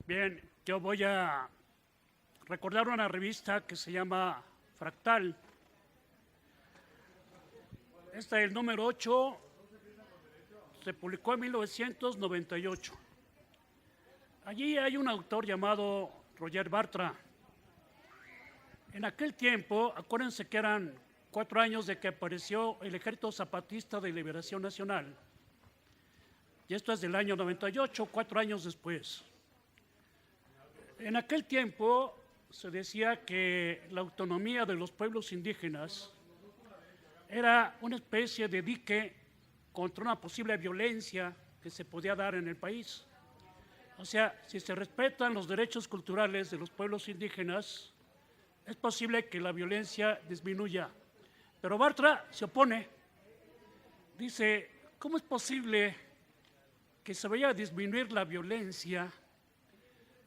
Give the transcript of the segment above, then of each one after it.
Bien, yo voy a recordar una revista que se llama Fractal. Esta, el número 8, se publicó en 1998. Allí hay un autor llamado Roger Bartra. En aquel tiempo, acuérdense que eran 4 años de que apareció el Ejército Zapatista de Liberación Nacional. Y esto es del año 98, 4 años después. En aquel tiempo se decía que la autonomía de los pueblos indígenas era una especie de dique contra una posible violencia que se podía dar en el país. O sea, si se respetan los derechos culturales de los pueblos indígenas, es posible que la violencia disminuya. Pero Bartra se opone. Dice, ¿cómo es posible que se vaya a disminuir la violencia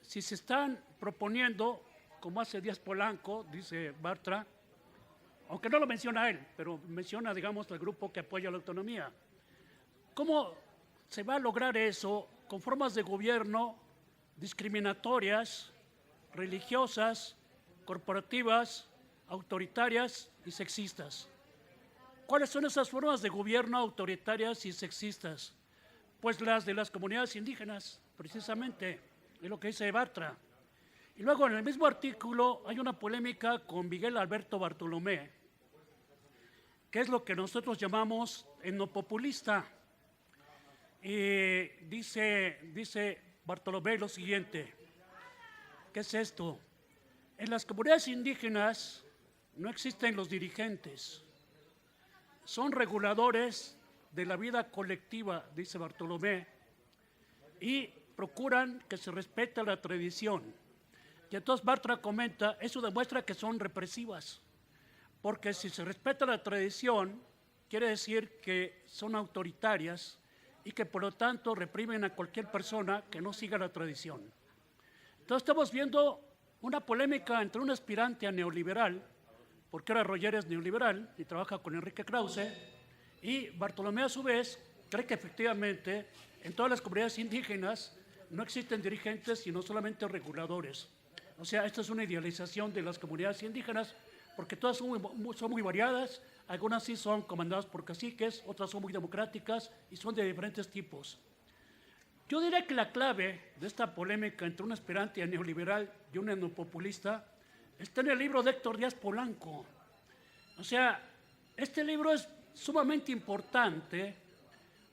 si se están proponiendo, como hace Díaz Polanco, dice Bartra, aunque no lo menciona él, pero menciona, digamos, el grupo que apoya la autonomía? ¿Cómo se va a lograr eso con formas de gobierno discriminatorias, religiosas, corporativas, autoritarias y sexistas? ¿Cuáles son esas formas de gobierno autoritarias y sexistas? Pues las de las comunidades indígenas, precisamente, es lo que dice Bartra. Y luego en el mismo artículo hay una polémica con Miguel Alberto Bartolomé, que es lo que nosotros llamamos etnopopulista. Y dice Bartolomé lo siguiente, ¿qué es esto? En las comunidades indígenas no existen los dirigentes, son reguladores de la vida colectiva, dice Bartolomé, y procuran que se respete la tradición. Y entonces Bartra comenta, eso demuestra que son represivas, porque si se respeta la tradición, quiere decir que son autoritarias y que por lo tanto reprimen a cualquier persona que no siga la tradición. Entonces estamos viendo una polémica entre un aspirante a neoliberal, porque ahora Roger es neoliberal y trabaja con Enrique Krause, y Bartolomé a su vez cree que efectivamente en todas las comunidades indígenas no existen dirigentes sino solamente reguladores. O sea, esta es una idealización de las comunidades indígenas porque todas son muy variadas, algunas sí son comandadas por caciques, otras son muy democráticas y son de diferentes tipos. Yo diría que la clave de esta polémica entre un aspirante a neoliberal y un etnopopulista está en el libro de Héctor Díaz Polanco. O sea, este libro es sumamente importante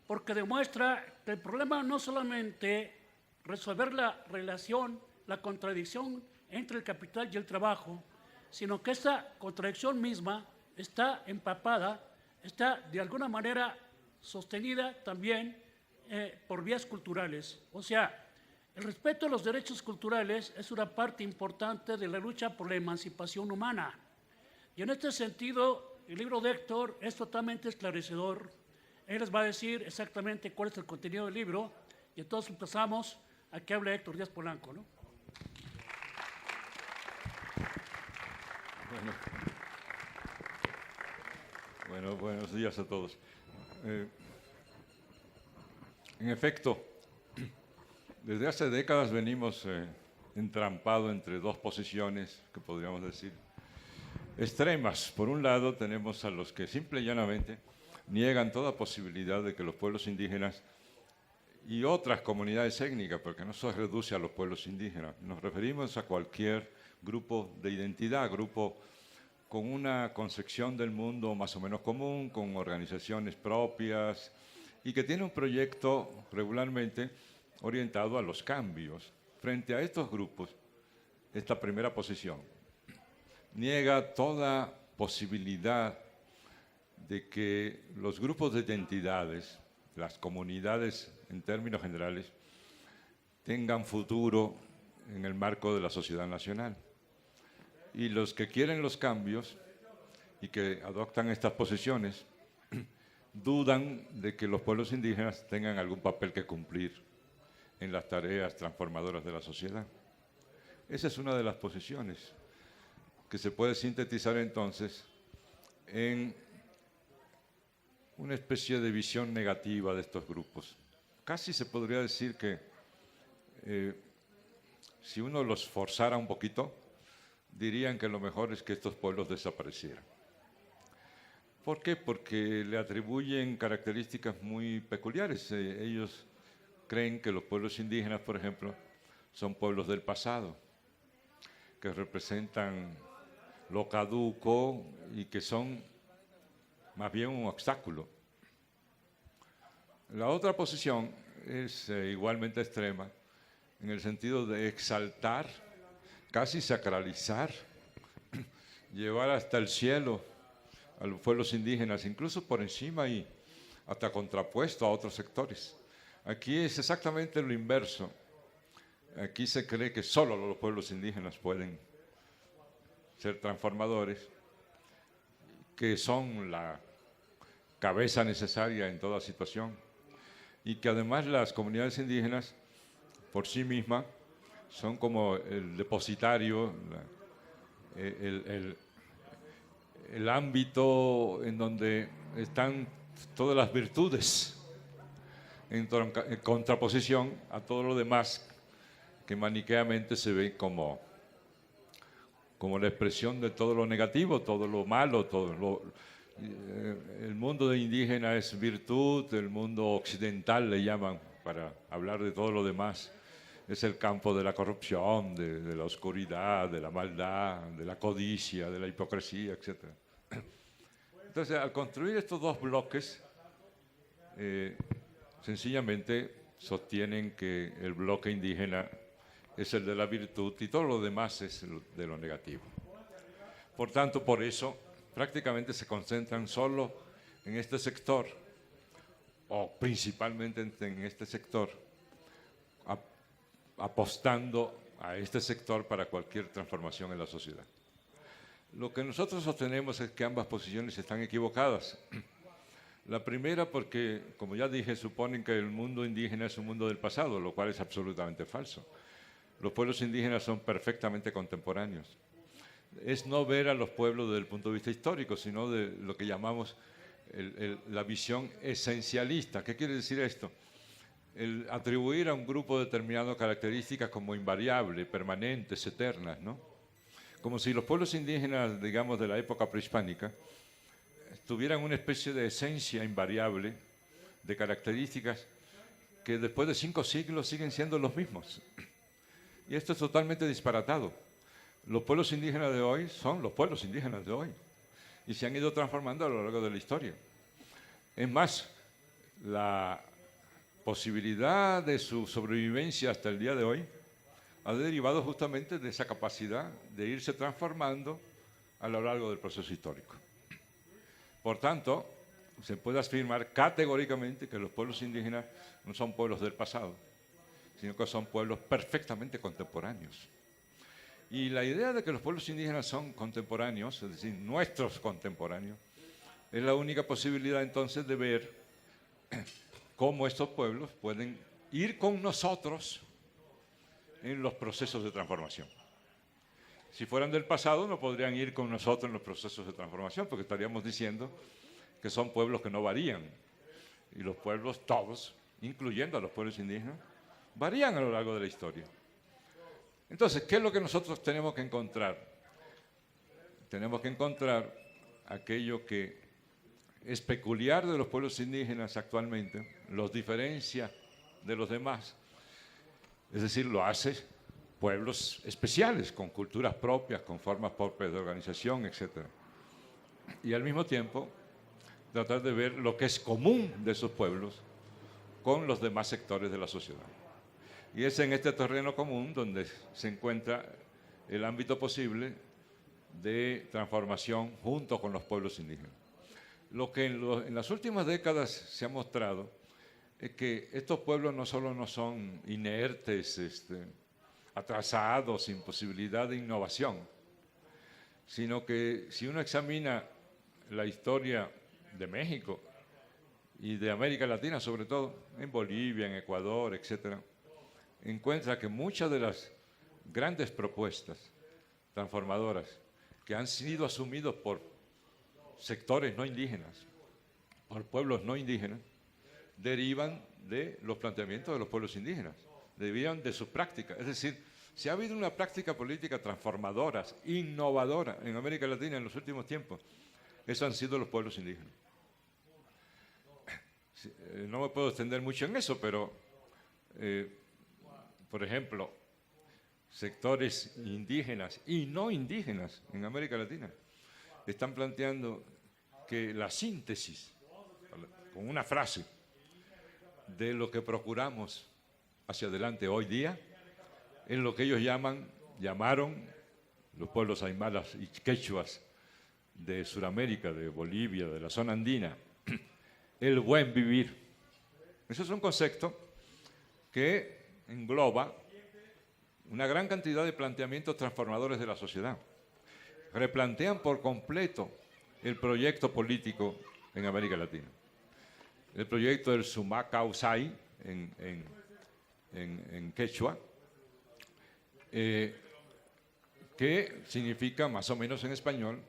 porque demuestra que el problema no solamente resolver la relación, la contradicción entre el capital y el trabajo, sino que esta contradicción misma está empapada, está de alguna manera sostenida también por vías culturales. O sea, el respeto a los derechos culturales es una parte importante de la lucha por la emancipación humana. Y en este sentido, el libro de Héctor es totalmente esclarecedor. Él les va a decir exactamente cuál es el contenido del libro y entonces empezamos a que hable Héctor Díaz Polanco, ¿no? Bueno, buenos días a todos. En efecto, desde hace décadas venimos entrampados entre dos posiciones que podríamos decir extremas. Por un lado tenemos a los que simple y llanamente niegan toda posibilidad de que los pueblos indígenas y otras comunidades étnicas, porque no se reduce a los pueblos indígenas, nos referimos a cualquier grupo de identidad, grupo con una concepción del mundo más o menos común, con organizaciones propias y que tiene un proyecto regularmente orientado a los cambios. Frente a estos grupos, esta primera posición niega toda posibilidad de que los grupos de identidades, las comunidades en términos generales, tengan futuro en el marco de la sociedad nacional. Y los que quieren los cambios y que adoptan estas posiciones dudan de que los pueblos indígenas tengan algún papel que cumplir en las tareas transformadoras de la sociedad. Esa es una de las posiciones que se puede sintetizar entonces en una especie de visión negativa de estos grupos. Casi se podría decir que si uno los forzara un poquito, dirían que lo mejor es que estos pueblos desaparecieran. ¿Por qué? Porque le atribuyen características muy peculiares. Ellos creen que los pueblos indígenas, por ejemplo, son pueblos del pasado, que representan lo caduco y que son más bien un obstáculo. La otra posición es igualmente extrema, en el sentido de exaltar, casi sacralizar, llevar hasta el cielo a los pueblos indígenas, incluso por encima y hasta contrapuesto a otros sectores. Aquí es exactamente lo inverso. Aquí se cree que solo los pueblos indígenas pueden ser transformadores, que son la cabeza necesaria en toda situación, y que además las comunidades indígenas por sí mismas son como el depositario, el ámbito en donde están todas las virtudes en contraposición a todo lo demás que maniqueamente se ve como la expresión de todo lo negativo, todo lo malo, el mundo de indígena es virtud, el mundo occidental le llaman, para hablar de todo lo demás, es el campo de la corrupción, de la oscuridad, de la maldad, de la codicia, de la hipocresía, etc. Entonces, al construir estos dos bloques, sencillamente sostienen que el bloque indígena es el de la virtud y todo lo demás es de lo negativo. Por tanto, por eso prácticamente se concentran solo en este sector, o principalmente en este sector, apostando a este sector para cualquier transformación en la sociedad. Lo que nosotros sostenemos es que ambas posiciones están equivocadas. La primera porque, como ya dije, suponen que el mundo indígena es un mundo del pasado, lo cual es absolutamente falso. Los pueblos indígenas son perfectamente contemporáneos. Es no ver a los pueblos desde el punto de vista histórico, sino de lo que llamamos la visión esencialista. ¿Qué quiere decir esto? El atribuir a un grupo determinado características como invariables, permanentes, eternas, ¿no? Como si los pueblos indígenas, digamos, de la época prehispánica, tuvieran una especie de esencia invariable, de características que después de 5 siglos siguen siendo los mismos. Y esto es totalmente disparatado. Los pueblos indígenas de hoy son los pueblos indígenas de hoy y se han ido transformando a lo largo de la historia. Es más, la posibilidad de su sobrevivencia hasta el día de hoy ha derivado justamente de esa capacidad de irse transformando a lo largo del proceso histórico. Por tanto, se puede afirmar categóricamente que los pueblos indígenas no son pueblos del pasado, sino que son pueblos perfectamente contemporáneos. Y la idea de que los pueblos indígenas son contemporáneos, es decir, nuestros contemporáneos, es la única posibilidad entonces de ver cómo estos pueblos pueden ir con nosotros en los procesos de transformación. Si fueran del pasado, no podrían ir con nosotros en los procesos de transformación, porque estaríamos diciendo que son pueblos que no varían. Y los pueblos todos, incluyendo a los pueblos indígenas, varían a lo largo de la historia. Entonces, ¿qué es lo que nosotros tenemos que encontrar? Tenemos que encontrar aquello que es peculiar de los pueblos indígenas actualmente, los diferencia de los demás, es decir, lo hace pueblos especiales, con culturas propias, con formas propias de organización, etc. Y al mismo tiempo, tratar de ver lo que es común de esos pueblos con los demás sectores de la sociedad. Y es en este terreno común donde se encuentra el ámbito posible de transformación junto con los pueblos indígenas. Lo que en las últimas décadas se ha mostrado es que estos pueblos no solo no son inertes, atrasados, sin posibilidad de innovación, sino que si uno examina la historia de México y de América Latina, sobre todo en Bolivia, en Ecuador, etcétera, encuentra que muchas de las grandes propuestas transformadoras que han sido asumidas por sectores no indígenas, por pueblos no indígenas, derivan de los planteamientos de los pueblos indígenas, derivan de sus prácticas, es decir, Si ha habido una práctica política transformadora, innovadora en América Latina en los últimos tiempos, eso han sido los pueblos indígenas. No me puedo extender mucho en eso, pero, por ejemplo, sectores indígenas y no indígenas en América Latina están planteando que la síntesis, con una frase, de lo que procuramos hacia adelante hoy día, es lo que ellos llamaron los pueblos aymaras y quechuas de Sudamérica, de Bolivia, de la zona andina, el buen vivir. Ese es un concepto que engloba una gran cantidad de planteamientos transformadores de la sociedad. Replantean por completo el proyecto político en América Latina. El proyecto del Sumacausay en quechua, que significa más o menos en español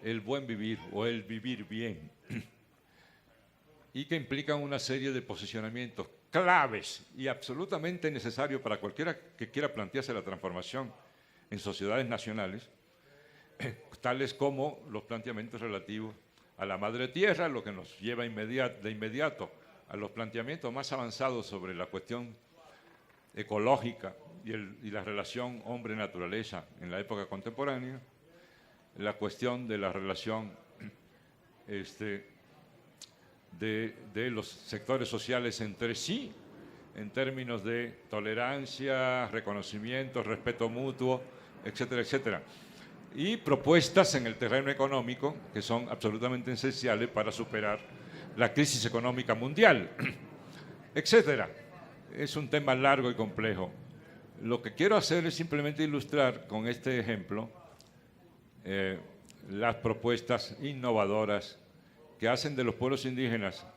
el buen vivir o el vivir bien, y que implica una serie de posicionamientos claves y absolutamente necesarios para cualquiera que quiera plantearse la transformación en sociedades nacionales, tales como los planteamientos relativos a la madre tierra, lo que nos lleva de inmediato a los planteamientos más avanzados sobre la cuestión ecológica y la relación hombre-naturaleza en la época contemporánea, la cuestión de la relación de los sectores sociales entre sí, en términos de tolerancia, reconocimiento, respeto mutuo, etcétera, etcétera. Y propuestas en el terreno económico que son absolutamente esenciales para superar la crisis económica mundial, etcétera. Es un tema largo y complejo. Lo que quiero hacer es simplemente ilustrar con este ejemplo las propuestas innovadoras que hacen de los pueblos indígenas,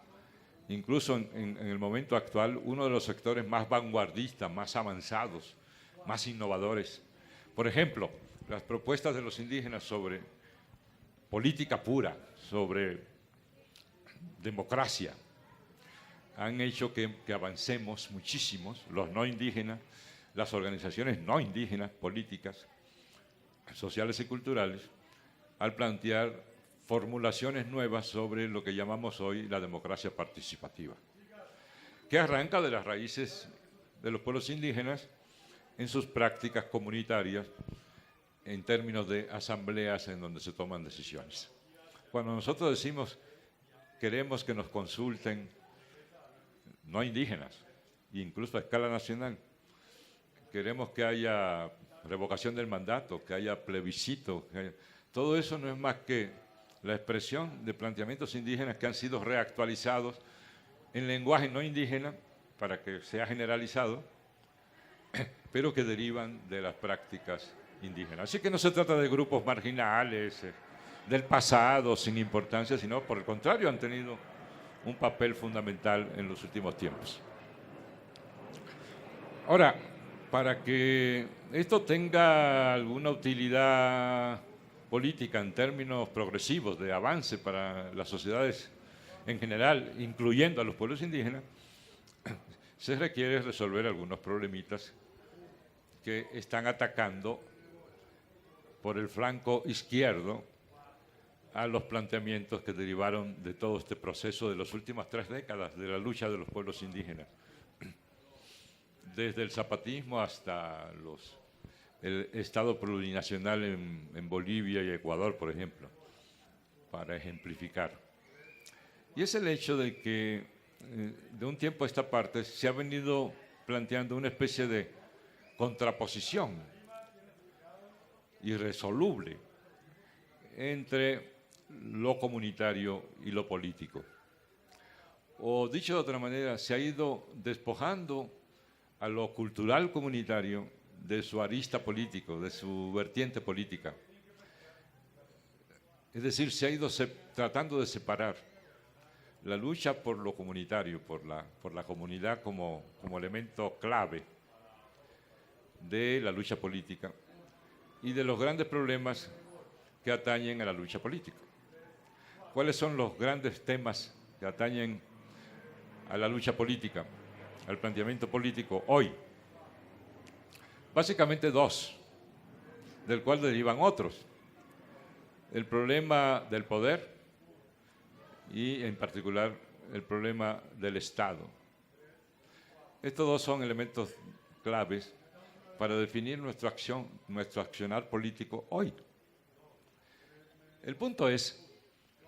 incluso en el momento actual, uno de los sectores más vanguardistas, más avanzados, más innovadores. Por ejemplo, las propuestas de los indígenas sobre política pura, sobre democracia, han hecho que avancemos muchísimos, los no indígenas, las organizaciones no indígenas, políticas, sociales y culturales, al plantear formulaciones nuevas sobre lo que llamamos hoy la democracia participativa, que arranca de las raíces de los pueblos indígenas en sus prácticas comunitarias en términos de asambleas en donde se toman decisiones. Cuando nosotros decimos queremos que nos consulten no indígenas, incluso a escala nacional, queremos que haya revocación del mandato, que haya plebiscito, todo eso no es más que la expresión de planteamientos indígenas que han sido reactualizados en lenguaje no indígena para que sea generalizado, pero que derivan de las prácticas indígenas. Así que no se trata de grupos marginales, del pasado, sin importancia, sino por el contrario han tenido un papel fundamental en los últimos tiempos. Ahora, para que esto tenga alguna utilidad política en términos progresivos de avance para las sociedades en general, incluyendo a los pueblos indígenas, se requiere resolver algunos problemitas que están atacando por el flanco izquierdo a los planteamientos que derivaron de todo este proceso de las últimas 3 décadas de la lucha de los pueblos indígenas, desde el zapatismo hasta el Estado plurinacional en Bolivia y Ecuador, por ejemplo, para ejemplificar. Y es el hecho de que de un tiempo a esta parte se ha venido planteando una especie de contraposición irresoluble entre lo comunitario y lo político. O dicho de otra manera, se ha ido despojando a lo cultural comunitario de su arista político, de su vertiente política. Es decir, se ha ido tratando de separar la lucha por lo comunitario, por la comunidad como elemento clave de la lucha política y de los grandes problemas que atañen a la lucha política. ¿Cuáles son los grandes temas que atañen a la lucha política, al planteamiento político hoy? Básicamente dos, del cual derivan otros. El problema del poder y, en particular, el problema del Estado. Estos dos son elementos claves para definir nuestra acción, nuestro accionar político hoy. El punto es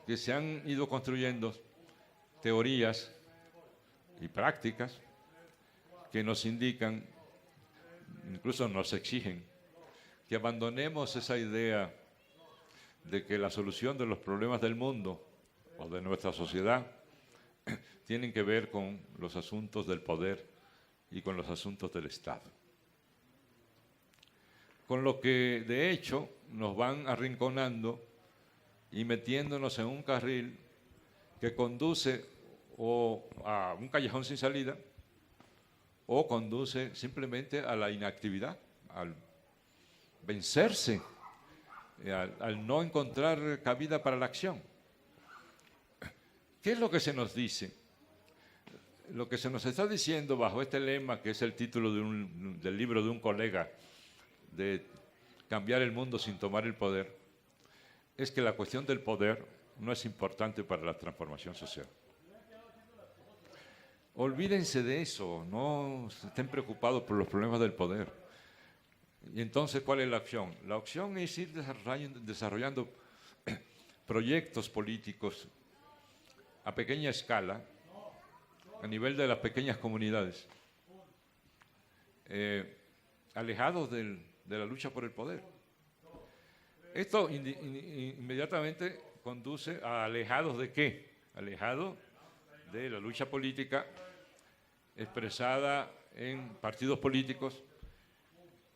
que se han ido construyendo teorías y prácticas que nos indican, incluso nos exigen, que abandonemos esa idea de que la solución de los problemas del mundo o de nuestra sociedad tienen que ver con los asuntos del poder y con los asuntos del Estado. Con lo que, de hecho, nos van arrinconando y metiéndonos en un carril que conduce o a un callejón sin salida o conduce simplemente a la inactividad, al vencerse, al no encontrar cabida para la acción. ¿Qué es lo que se nos dice? Lo que se nos está diciendo bajo este lema, que es el título del libro de un colega, de cambiar el mundo sin tomar el poder, es que la cuestión del poder no es importante para la transformación social. Olvídense de eso, no estén preocupados por los problemas del poder. Y entonces, ¿cuál es la opción? La opción es ir desarrollando proyectos políticos a pequeña escala, a nivel de las pequeñas comunidades, alejados de la lucha por el poder. Esto inmediatamente conduce a alejados de qué? Alejados de la lucha política expresada en partidos políticos,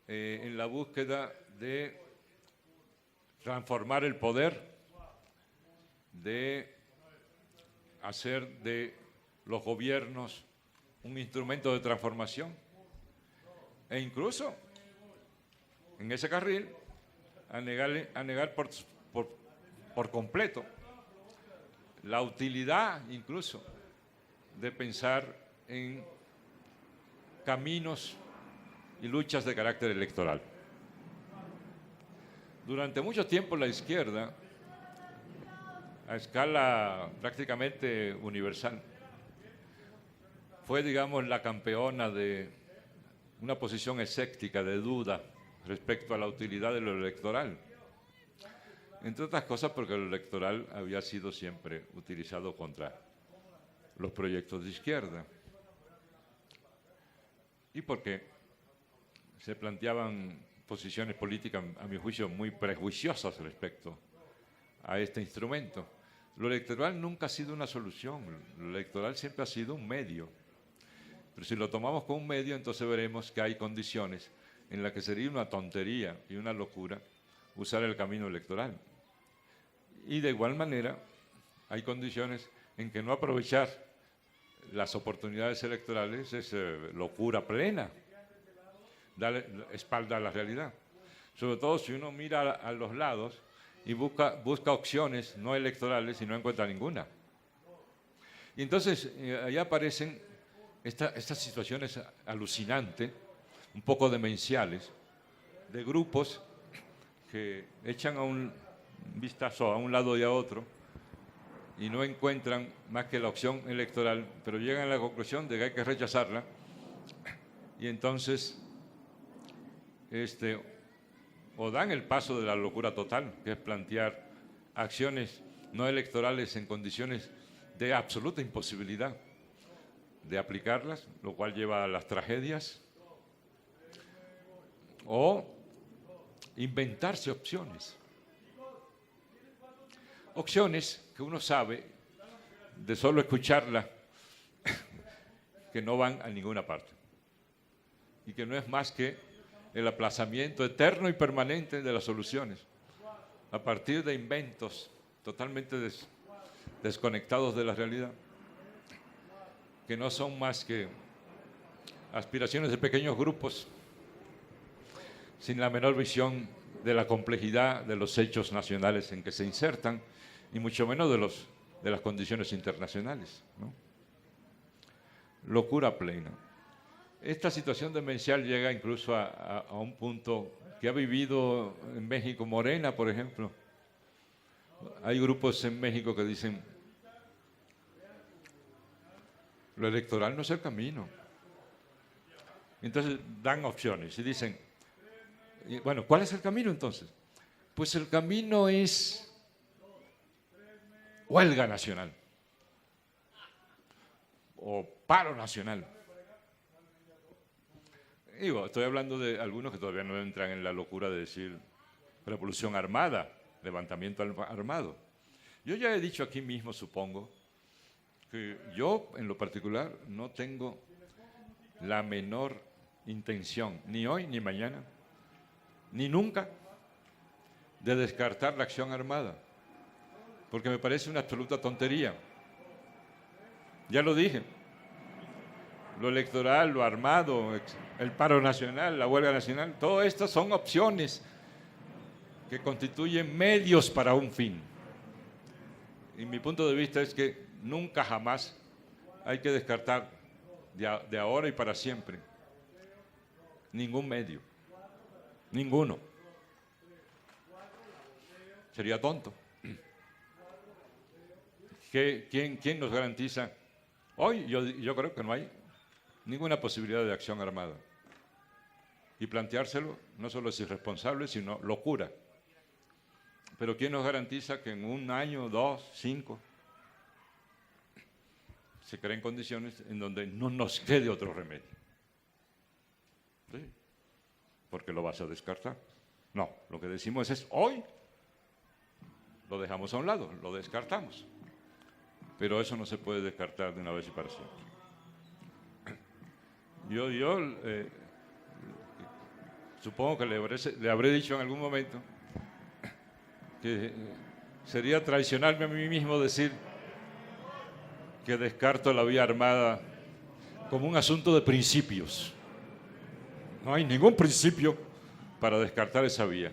en la búsqueda de transformar el poder, de hacer de los gobiernos un instrumento de transformación, e incluso en ese carril a negar por completo la utilidad incluso de pensar en caminos y luchas de carácter electoral. Durante mucho tiempo la izquierda, a escala prácticamente universal, fue, digamos, la campeona de una posición escéptica, de duda, respecto a la utilidad de lo electoral. Entre otras cosas porque lo electoral había sido siempre utilizado contra los proyectos de izquierda. Y porque se planteaban posiciones políticas, a mi juicio, muy prejuiciosas respecto a este instrumento. Lo electoral nunca ha sido una solución, lo electoral siempre ha sido un medio. Pero si lo tomamos como un medio, entonces veremos que hay condiciones en las que sería una tontería y una locura usar el camino electoral. Y de igual manera, hay condiciones en que no aprovechar las oportunidades electorales es locura plena, darle espalda a la realidad. Sobre todo si uno mira a los lados y busca opciones no electorales y no encuentra ninguna. Y entonces ahí aparecen estas situaciones alucinantes, un poco demenciales, de grupos que echan a un vistazo a un lado y a otro y no encuentran más que la opción electoral, pero llegan a la conclusión de que hay que rechazarla y entonces o dan el paso de la locura total, que es plantear acciones no electorales en condiciones de absoluta imposibilidad de aplicarlas, lo cual lleva a las tragedias, o inventarse opciones. Opciones que uno sabe, de solo escucharlas, que no van a ninguna parte y que no es más que el aplazamiento eterno y permanente de las soluciones a partir de inventos totalmente desconectados de la realidad, que no son más que aspiraciones de pequeños grupos sin la menor visión de la complejidad de los hechos nacionales en que se insertan y mucho menos de las condiciones internacionales, ¿no? Locura plena. esta situación demencial llega incluso a un punto que ha vivido en México Morena, por ejemplo. Hay grupos en México que dicen, lo electoral no es el camino. Entonces dan opciones y dicen, bueno, ¿cuál es el camino entonces? Pues el camino es huelga nacional o paro nacional. Digo, estoy hablando de algunos que todavía no entran en la locura de decir revolución armada, levantamiento armado. Yo ya he dicho aquí mismo, supongo, que yo en lo particular no tengo la menor intención, ni hoy ni mañana, ni nunca, de descartar la acción armada, porque me parece una absoluta tontería. Ya lo dije, lo electoral, lo armado, el paro nacional, la huelga nacional, todo esto son opciones que constituyen medios para un fin. Y mi punto de vista es que nunca jamás hay que descartar de ahora y para siempre ningún medio, ninguno. Sería tonto. ¿Quién nos garantiza? Hoy yo creo que no hay ninguna posibilidad de acción armada. Y planteárselo no solo es irresponsable, sino locura. Pero ¿quién nos garantiza que en 1 año, 2, 5, se creen condiciones en donde no nos quede otro remedio? ¿Sí? Porque lo vas a descartar. No, lo que decimos es hoy lo dejamos a un lado, lo descartamos. Pero eso no se puede descartar de una vez y para siempre. Yo supongo que le habré dicho en algún momento que sería traicionarme a mí mismo decir que descarto la vía armada como un asunto de principios. No hay ningún principio para descartar esa vía,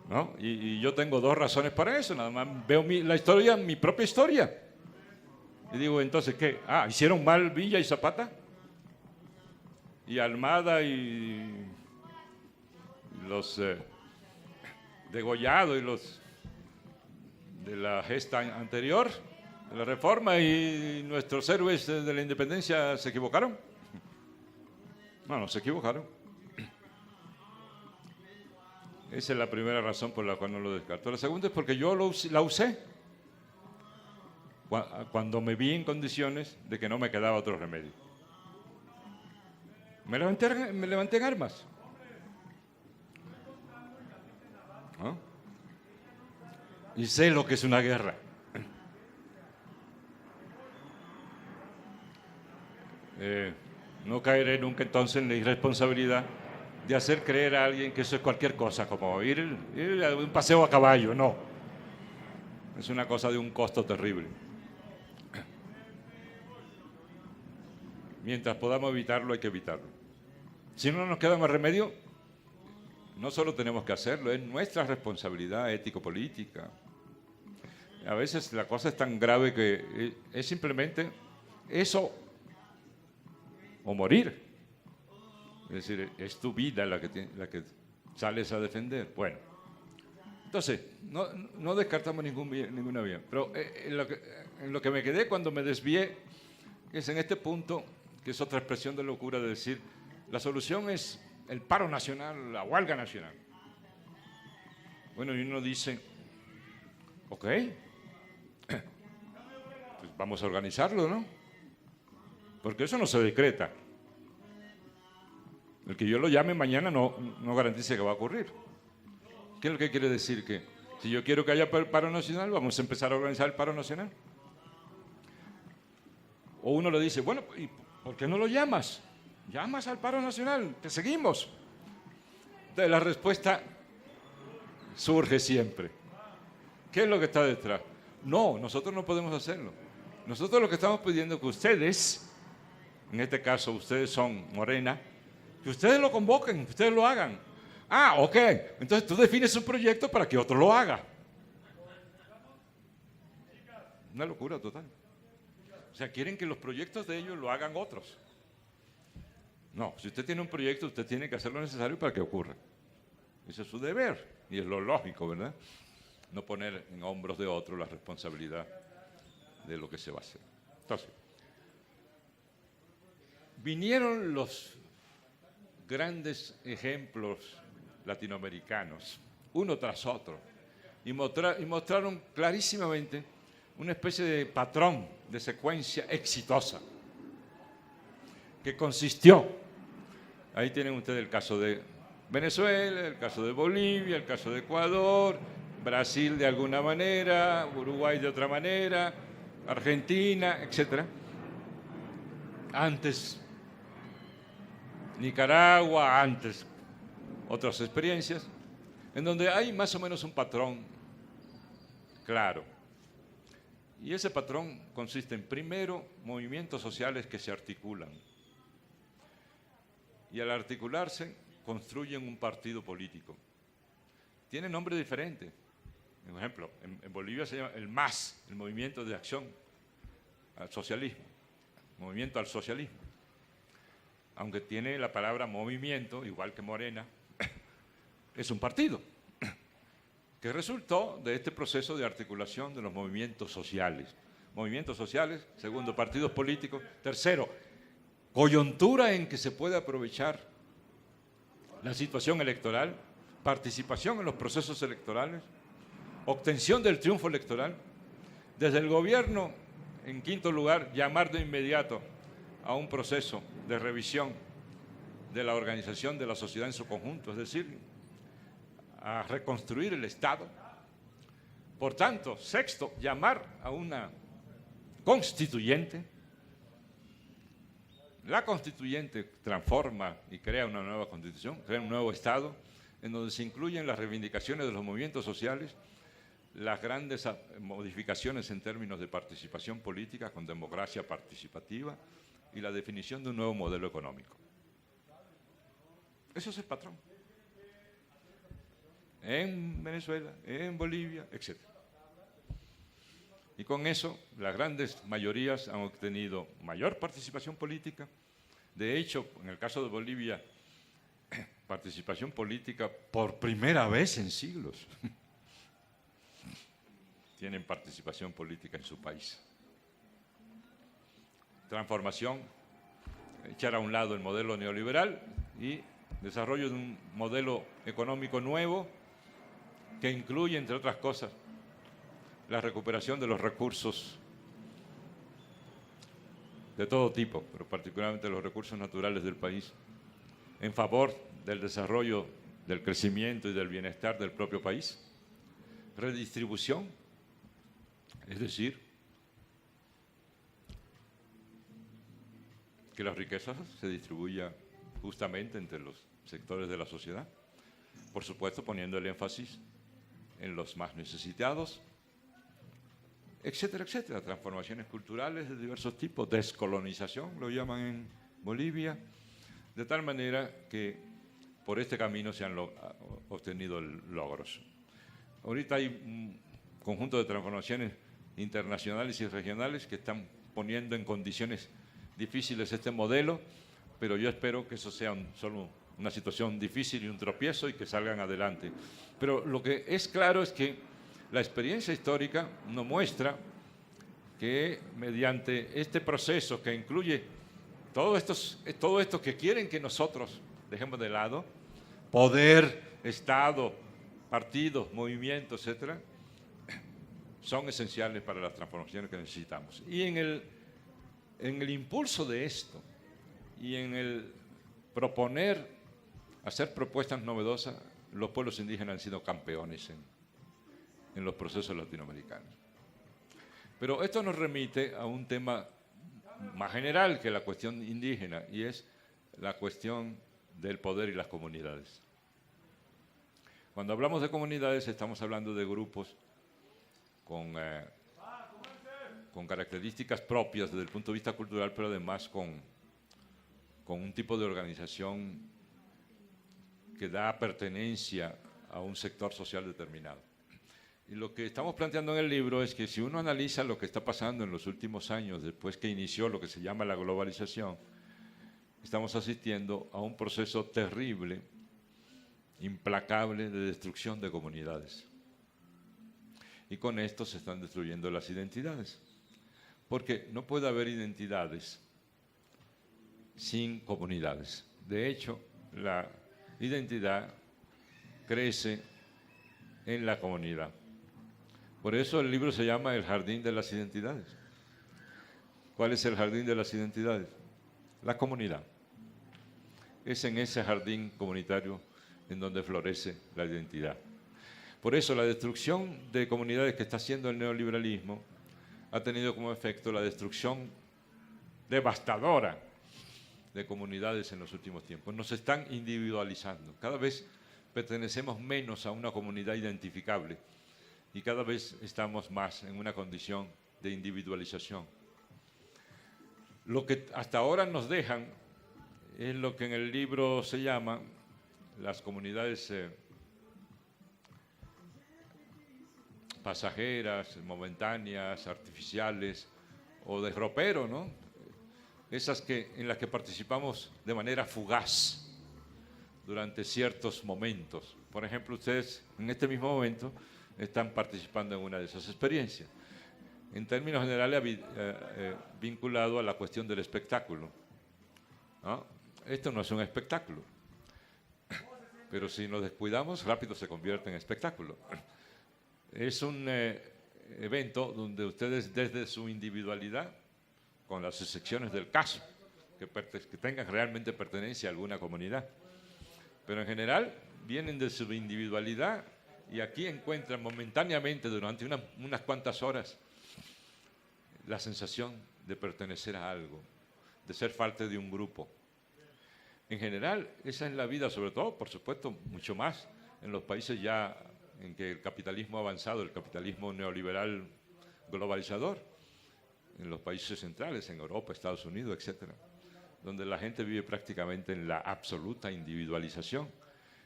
¿no? Y yo tengo 2 razones para eso, nada más veo la historia, mi propia historia. Y digo, entonces, ¿qué? ¿Hicieron mal Villa y Zapata? Y Almada y los degollados y los de la gesta anterior, de la reforma, y nuestros héroes de la independencia se equivocaron. No se equivocaron. Esa es la primera razón por la cual no lo descarto. La segunda es porque yo la usé cuando me vi en condiciones de que no me quedaba otro remedio. Me levanté en armas. ¿No? Y sé lo que es una guerra. No caeré nunca entonces en la irresponsabilidad de hacer creer a alguien que eso es cualquier cosa, como ir a un paseo a caballo. No. Es una cosa de un costo terrible. Mientras podamos evitarlo, hay que evitarlo. Si no nos queda más remedio, no solo tenemos que hacerlo, es nuestra responsabilidad ético-política. A veces la cosa es tan grave que es simplemente eso o morir. Es decir, es tu vida la que sales a defender. Bueno, entonces, no descartamos ninguna vía. Pero en lo que me quedé cuando me desvié es en este punto, que es otra expresión de locura, de decir, la solución es el paro nacional, la huelga nacional. Bueno, y uno dice, ok, pues vamos a organizarlo, ¿no? Porque eso no se decreta. El que yo lo llame mañana no garantiza que va a ocurrir. ¿Qué es lo que quiere decir? Que si yo quiero que haya paro nacional, vamos a empezar a organizar el paro nacional. O uno le dice, bueno, ¿y por qué no lo llamas? Llamas al paro nacional, te seguimos. Entonces la respuesta surge siempre. ¿Qué es lo que está detrás? No, nosotros no podemos hacerlo. Nosotros lo que estamos pidiendo es que ustedes, en este caso ustedes son Morena, que ustedes lo convoquen, que ustedes lo hagan. Ok, entonces tú defines un proyecto para que otro lo haga. Una locura total. O sea, quieren que los proyectos de ellos lo hagan otros. No, si usted tiene un proyecto, usted tiene que hacer lo necesario para que ocurra. Ese es su deber y es lo lógico, ¿verdad? No poner en hombros de otro la responsabilidad de lo que se va a hacer. Entonces, vinieron los grandes ejemplos latinoamericanos, uno tras otro, y mostraron clarísimamente una especie de patrón, de secuencia exitosa, que consistió, ahí tienen ustedes el caso de Venezuela, el caso de Bolivia, el caso de Ecuador, Brasil de alguna manera, Uruguay de otra manera, Argentina, etc. Antes Nicaragua, antes otras experiencias, en donde hay más o menos un patrón claro. Y ese patrón consiste en, primero, movimientos sociales que se articulan. Y al articularse, construyen un partido político. Tiene nombre diferente. Por ejemplo, en Bolivia se llama el MAS, el Movimiento de Acción al Socialismo, Movimiento al Socialismo. Aunque tiene la palabra movimiento, igual que Morena, es un partido que resultó de este proceso de articulación de los movimientos sociales. Movimientos sociales, segundo, partidos políticos, tercero, coyuntura en que se puede aprovechar la situación electoral, participación en los procesos electorales, obtención del triunfo electoral. Desde el gobierno, en quinto lugar, llamar de inmediato a un proceso de revisión de la organización de la sociedad en su conjunto, es decir, a reconstruir el Estado. Por tanto, sexto, llamar a una constituyente. La constituyente transforma y crea una nueva constitución, crea un nuevo Estado, en donde se incluyen las reivindicaciones de los movimientos sociales, las grandes modificaciones en términos de participación política con democracia participativa y la definición de un nuevo modelo económico. Eso es el patrón. En Venezuela, en Bolivia, etc. Y con eso, las grandes mayorías han obtenido mayor participación política. De hecho, en el caso de Bolivia, participación política por primera vez en siglos. Tienen participación política en su país. Transformación, echar a un lado el modelo neoliberal y desarrollo de un modelo económico nuevo que incluye, entre otras cosas, la recuperación de los recursos de todo tipo, pero particularmente los recursos naturales del país, en favor del desarrollo, del crecimiento y del bienestar del propio país. Redistribución, es decir, que las riquezas se distribuyan justamente entre los sectores de la sociedad, por supuesto poniendo el énfasis en los más necesitados, etcétera, etcétera. Transformaciones culturales de diversos tipos, descolonización, lo llaman en Bolivia, de tal manera que por este camino se han obtenido logros. Ahorita hay un conjunto de transformaciones internacionales y regionales que están poniendo en condiciones difíciles este modelo, pero yo espero que eso sea solo una situación difícil y un tropiezo y que salgan adelante. Pero lo que es claro es que la experiencia histórica nos muestra que mediante este proceso que incluye todo esto que quieren que nosotros dejemos de lado, poder, Estado, partidos, movimientos, etcétera, son esenciales para las transformaciones que necesitamos. Y en el impulso de esto y en el proponer, hacer propuestas novedosas, los pueblos indígenas han sido campeones en los procesos latinoamericanos. Pero esto nos remite a un tema más general que la cuestión indígena, y es la cuestión del poder y las comunidades. Cuando hablamos de comunidades estamos hablando de grupos con características propias desde el punto de vista cultural, pero además con un tipo de organización que da pertenencia a un sector social determinado. Y lo que estamos planteando en el libro es que si uno analiza lo que está pasando en los últimos años, después que inició lo que se llama la globalización, estamos asistiendo a un proceso terrible, implacable de destrucción de comunidades. Y con esto se están destruyendo las identidades. Porque no puede haber identidades sin comunidades. De hecho, la identidad crece en la comunidad. Por eso el libro se llama El Jardín de las Identidades. ¿Cuál es el jardín de las identidades? La comunidad. Es en ese jardín comunitario en donde florece la identidad. Por eso la destrucción de comunidades que está haciendo el neoliberalismo ha tenido como efecto la destrucción devastadora de comunidades en los últimos tiempos. Nos están individualizando. Cada vez pertenecemos menos a una comunidad identificable y cada vez estamos más en una condición de individualización. Lo que hasta ahora nos dejan es lo que en el libro se llama las comunidades pasajeras, momentáneas, artificiales o de ropero, ¿no? Esas en las que participamos de manera fugaz durante ciertos momentos. Por ejemplo, ustedes en este mismo momento están participando en una de esas experiencias. En términos generales, vinculado a la cuestión del espectáculo, ¿no? Esto no es un espectáculo, pero si nos descuidamos, rápido se convierte en espectáculo. Es un evento donde ustedes desde su individualidad, con las excepciones del caso, que tengan realmente pertenencia a alguna comunidad, pero en general vienen de su individualidad y aquí encuentran momentáneamente durante unas cuantas horas la sensación de pertenecer a algo, de ser parte de un grupo. En general, esa es la vida, sobre todo, por supuesto, mucho más en los países ya en que el capitalismo ha avanzado, el capitalismo neoliberal globalizador, en los países centrales, en Europa, Estados Unidos, etcétera, donde la gente vive prácticamente en la absoluta individualización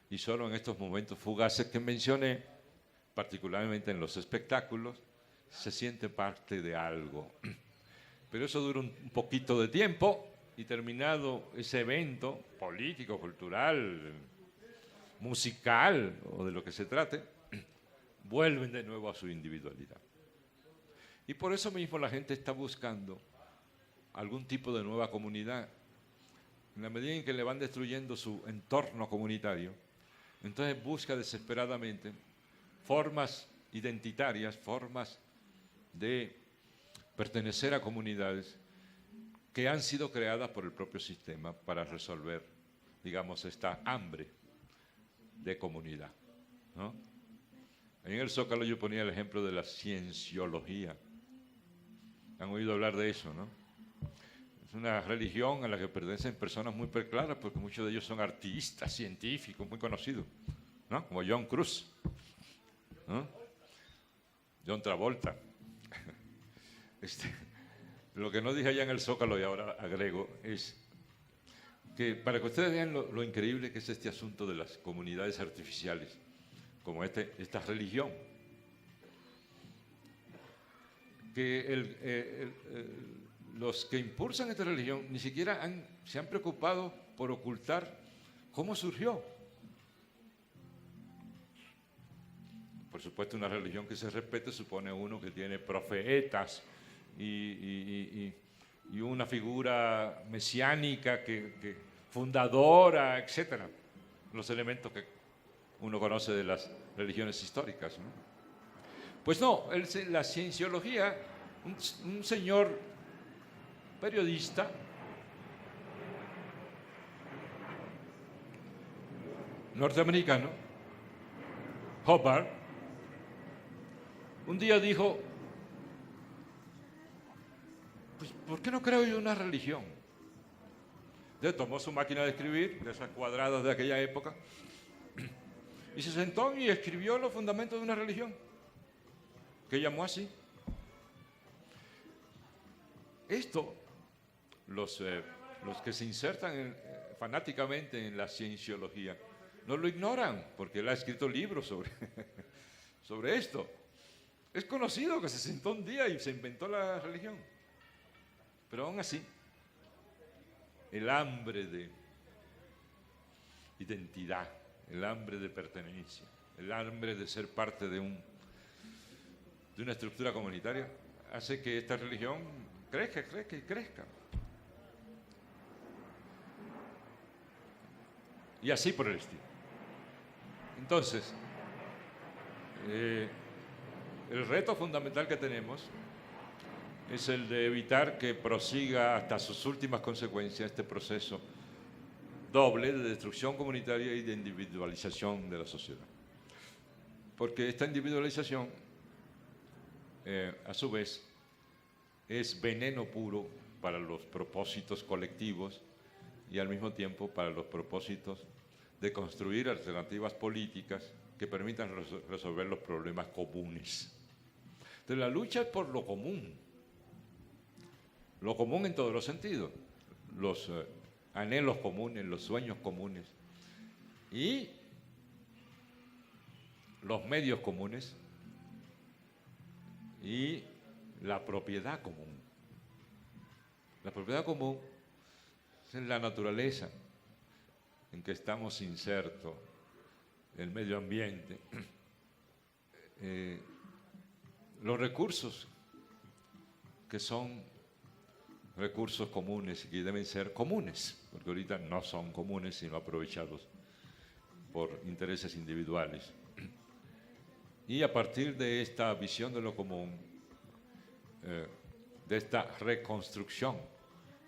y solo en estos momentos fugaces que mencioné, particularmente en los espectáculos, se siente parte de algo. Pero eso dura un poquito de tiempo y terminado ese evento político, cultural, musical o de lo que se trate, vuelven de nuevo a su individualidad. Y por eso mismo la gente está buscando algún tipo de nueva comunidad. En la medida en que le van destruyendo su entorno comunitario, entonces busca desesperadamente formas identitarias, formas de pertenecer a comunidades que han sido creadas por el propio sistema para resolver, digamos, esta hambre de comunidad, ¿no? Ahí en el Zócalo yo ponía el ejemplo de la cienciología. Han oído hablar de eso, ¿no? Es una religión a la que pertenecen personas muy preclaras porque muchos de ellos son artistas, científicos, muy conocidos, ¿no? Como John Cruz, ¿no? John Travolta. Lo que no dije allá en el Zócalo y ahora agrego es que para que ustedes vean lo increíble que es este asunto de las comunidades artificiales, como esta religión, que los que impulsan esta religión ni siquiera se han preocupado por ocultar cómo surgió. Por supuesto, una religión que se respete supone uno que tiene profetas y una figura mesiánica fundadora, etcétera, los elementos que uno conoce de las religiones históricas, ¿no? Pues no, la cienciología, un señor periodista norteamericano, Hubbard, un día dijo, pues, ¿por qué no creo yo una religión? Entonces tomó su máquina de escribir, de esas cuadradas de aquella época, y se sentó y escribió los fundamentos de una religión, que llamó así. Esto, los que se insertan fanáticamente en la cienciología, no lo ignoran, porque él ha escrito libros sobre esto. Es conocido que se sentó un día y se inventó la religión. Pero aún así, el hambre de identidad, el hambre de pertenencia, el hambre de ser parte de una estructura comunitaria, hace que esta religión crezca y crezca. Y así por el estilo. Entonces, el reto fundamental que tenemos es el de evitar que prosiga hasta sus últimas consecuencias este proceso doble de destrucción comunitaria y de individualización de la sociedad. Porque esta individualización, a su vez, es veneno puro para los propósitos colectivos y al mismo tiempo para los propósitos de construir alternativas políticas que permitan resolver los problemas comunes. Entonces, la lucha es por lo común en todos los sentidos, los anhelos comunes, los sueños comunes y los medios comunes y la propiedad común. La propiedad común es la naturaleza en que estamos insertos, el medio ambiente, los recursos que son recursos comunes y que deben ser comunes, porque ahorita no son comunes sino aprovechados por intereses individuales. Y a partir de esta visión de lo común, de esta reconstrucción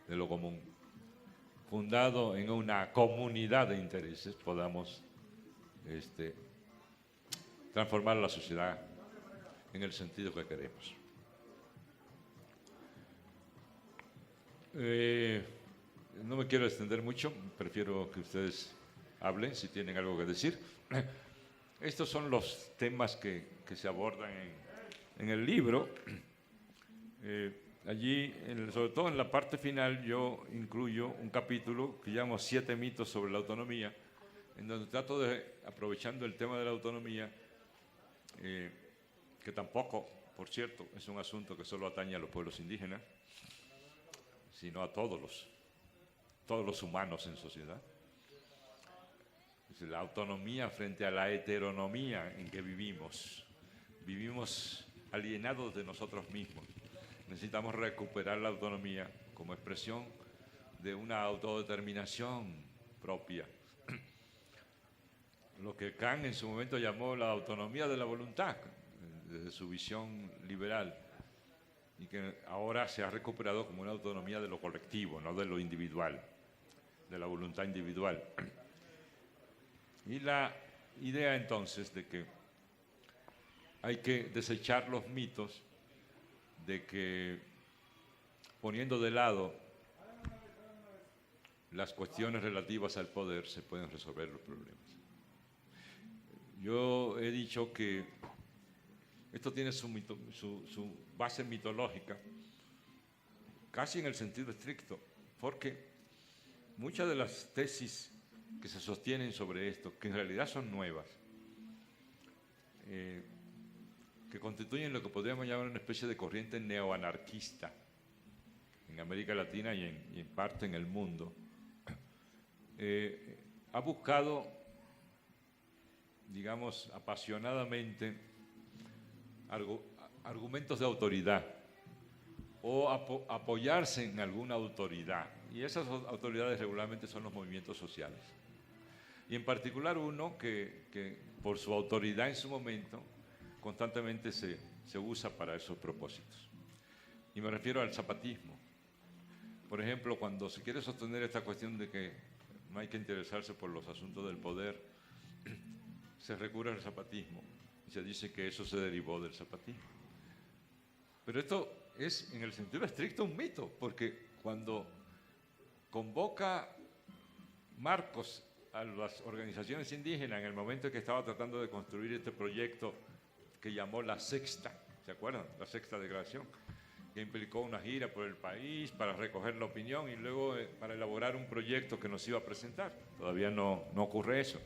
de lo común, fundado en una comunidad de intereses, podamos transformar la sociedad en el sentido que queremos. No me quiero extender mucho, prefiero que ustedes hablen si tienen algo que decir. Estos son los temas que se abordan en el libro. Allí, sobre todo en la parte final, yo incluyo un capítulo que llamo 7 mitos sobre la autonomía, en donde trato de, aprovechando el tema de la autonomía, que tampoco, por cierto, es un asunto que solo atañe a los pueblos indígenas, sino a todos los humanos en sociedad. Es la autonomía frente a la heteronomía en que vivimos. Vivimos alienados de nosotros mismos. Necesitamos recuperar la autonomía como expresión de una autodeterminación propia. Lo que Kant en su momento llamó la autonomía de la voluntad, desde su visión liberal, y que ahora se ha recuperado como una autonomía de lo colectivo, no de lo individual, de la voluntad individual. Y la idea entonces de que hay que desechar los mitos de que poniendo de lado las cuestiones relativas al poder se pueden resolver los problemas. Yo he dicho que esto tiene su base mitológica, casi en el sentido estricto, porque muchas de las tesis que se sostienen sobre esto, que en realidad son nuevas, que constituyen lo que podríamos llamar una especie de corriente neoanarquista en América Latina y en parte en el mundo, ha buscado, digamos, apasionadamente argumentos de autoridad o apoyarse en alguna autoridad. Y esas autoridades regularmente son los movimientos sociales. Y en particular uno que por su autoridad en su momento constantemente se usa para esos propósitos. Y me refiero al zapatismo. Por ejemplo, cuando se quiere sostener esta cuestión de que no hay que interesarse por los asuntos del poder, se recurre al zapatismo y se dice que eso se derivó del zapatismo. Pero esto es, en el sentido estricto, un mito, porque cuando convoca Marcos a las organizaciones indígenas en el momento en que estaba tratando de construir este proyecto que llamó la Sexta, ¿se acuerdan? La Sexta Declaración, que implicó una gira por el país para recoger la opinión y luego para elaborar un proyecto que nos iba a presentar. Todavía no ocurre eso.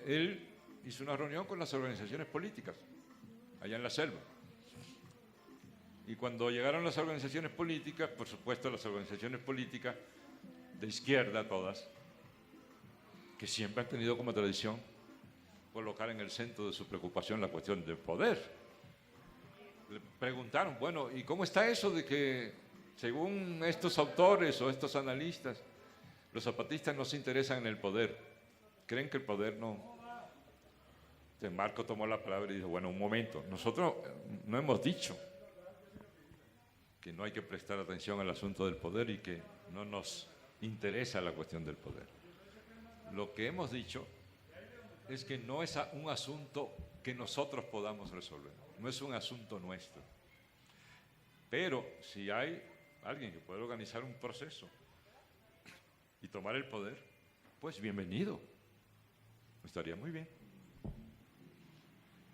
Él hizo una reunión con las organizaciones políticas allá en la selva Y cuando llegaron las organizaciones políticas, por supuesto las organizaciones políticas de izquierda todas, que siempre han tenido como tradición colocar en el centro de su preocupación la cuestión del poder. Le preguntaron, bueno, ¿y cómo está eso de que, según estos autores o estos analistas, los zapatistas no se interesan en el poder? ¿Creen que el poder no? Entonces Marco tomó la palabra y dijo, bueno, un momento, nosotros no hemos dicho que no hay que prestar atención al asunto del poder y que no nos interesa la cuestión del poder. Lo que hemos dicho es que no es un asunto que nosotros podamos resolver, no es un asunto nuestro. Pero si hay alguien que puede organizar un proceso y tomar el poder, pues bienvenido, estaría muy bien.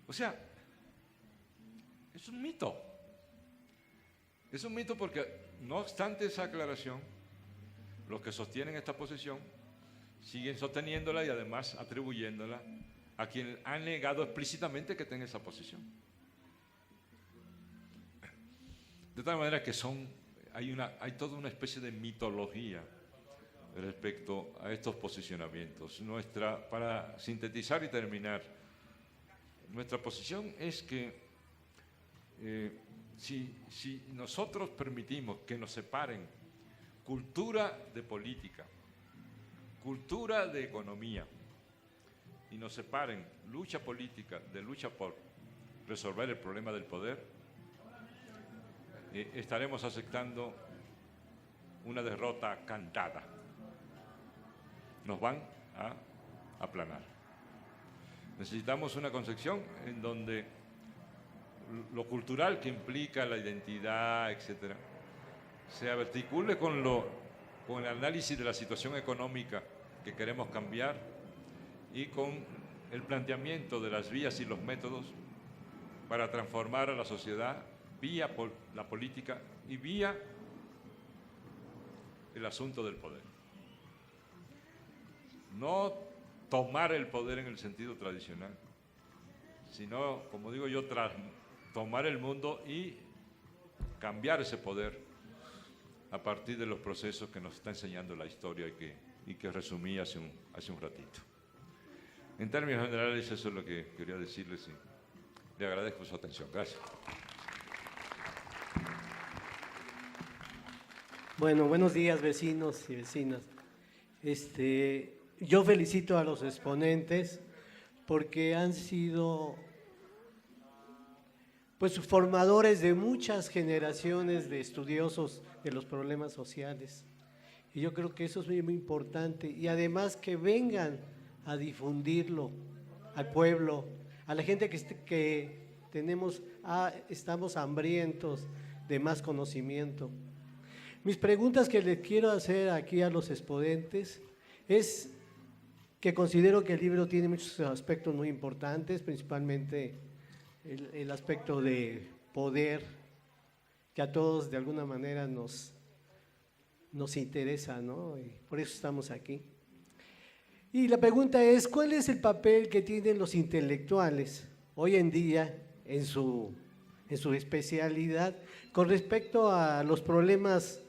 O sea, es un mito. Es un mito porque, no obstante esa aclaración, los que sostienen esta posición siguen sosteniéndola y además atribuyéndola a quien ha negado explícitamente que tenga esa posición. De tal manera que hay toda una especie de mitología respecto a estos posicionamientos. Para sintetizar y terminar, nuestra posición es que si nosotros permitimos que nos separen cultura de política, cultura de economía, y nos separen lucha política de lucha por resolver el problema del poder, estaremos aceptando una derrota cantada. Nos van a aplanar. Necesitamos una concepción en donde lo cultural que implica la identidad, etcétera, se articule con el análisis de la situación económica que queremos cambiar y con el planteamiento de las vías y los métodos para transformar a la sociedad vía la política y vía el asunto del poder. No tomar el poder en el sentido tradicional, sino, como digo yo, tomar el mundo y cambiar ese poder a partir de los procesos que nos está enseñando la historia y que resumí hace un ratito. En términos generales, eso es lo que quería decirles y le agradezco su atención. Gracias. Bueno, buenos días, vecinos y vecinas. Yo felicito a los exponentes porque han sido pues formadores de muchas generaciones de estudiosos de los problemas sociales. Y yo creo que eso es muy, muy importante. Y además que vengan a difundirlo al pueblo, a la gente que estamos hambrientos de más conocimiento. Mis preguntas que les quiero hacer aquí a los exponentes es que considero que el libro tiene muchos aspectos muy importantes, principalmente el aspecto de poder, que a todos de alguna manera nos interesa, ¿no? Y por eso estamos aquí. Y la pregunta es, ¿cuál es el papel que tienen los intelectuales hoy en día en su especialidad con respecto a los problemas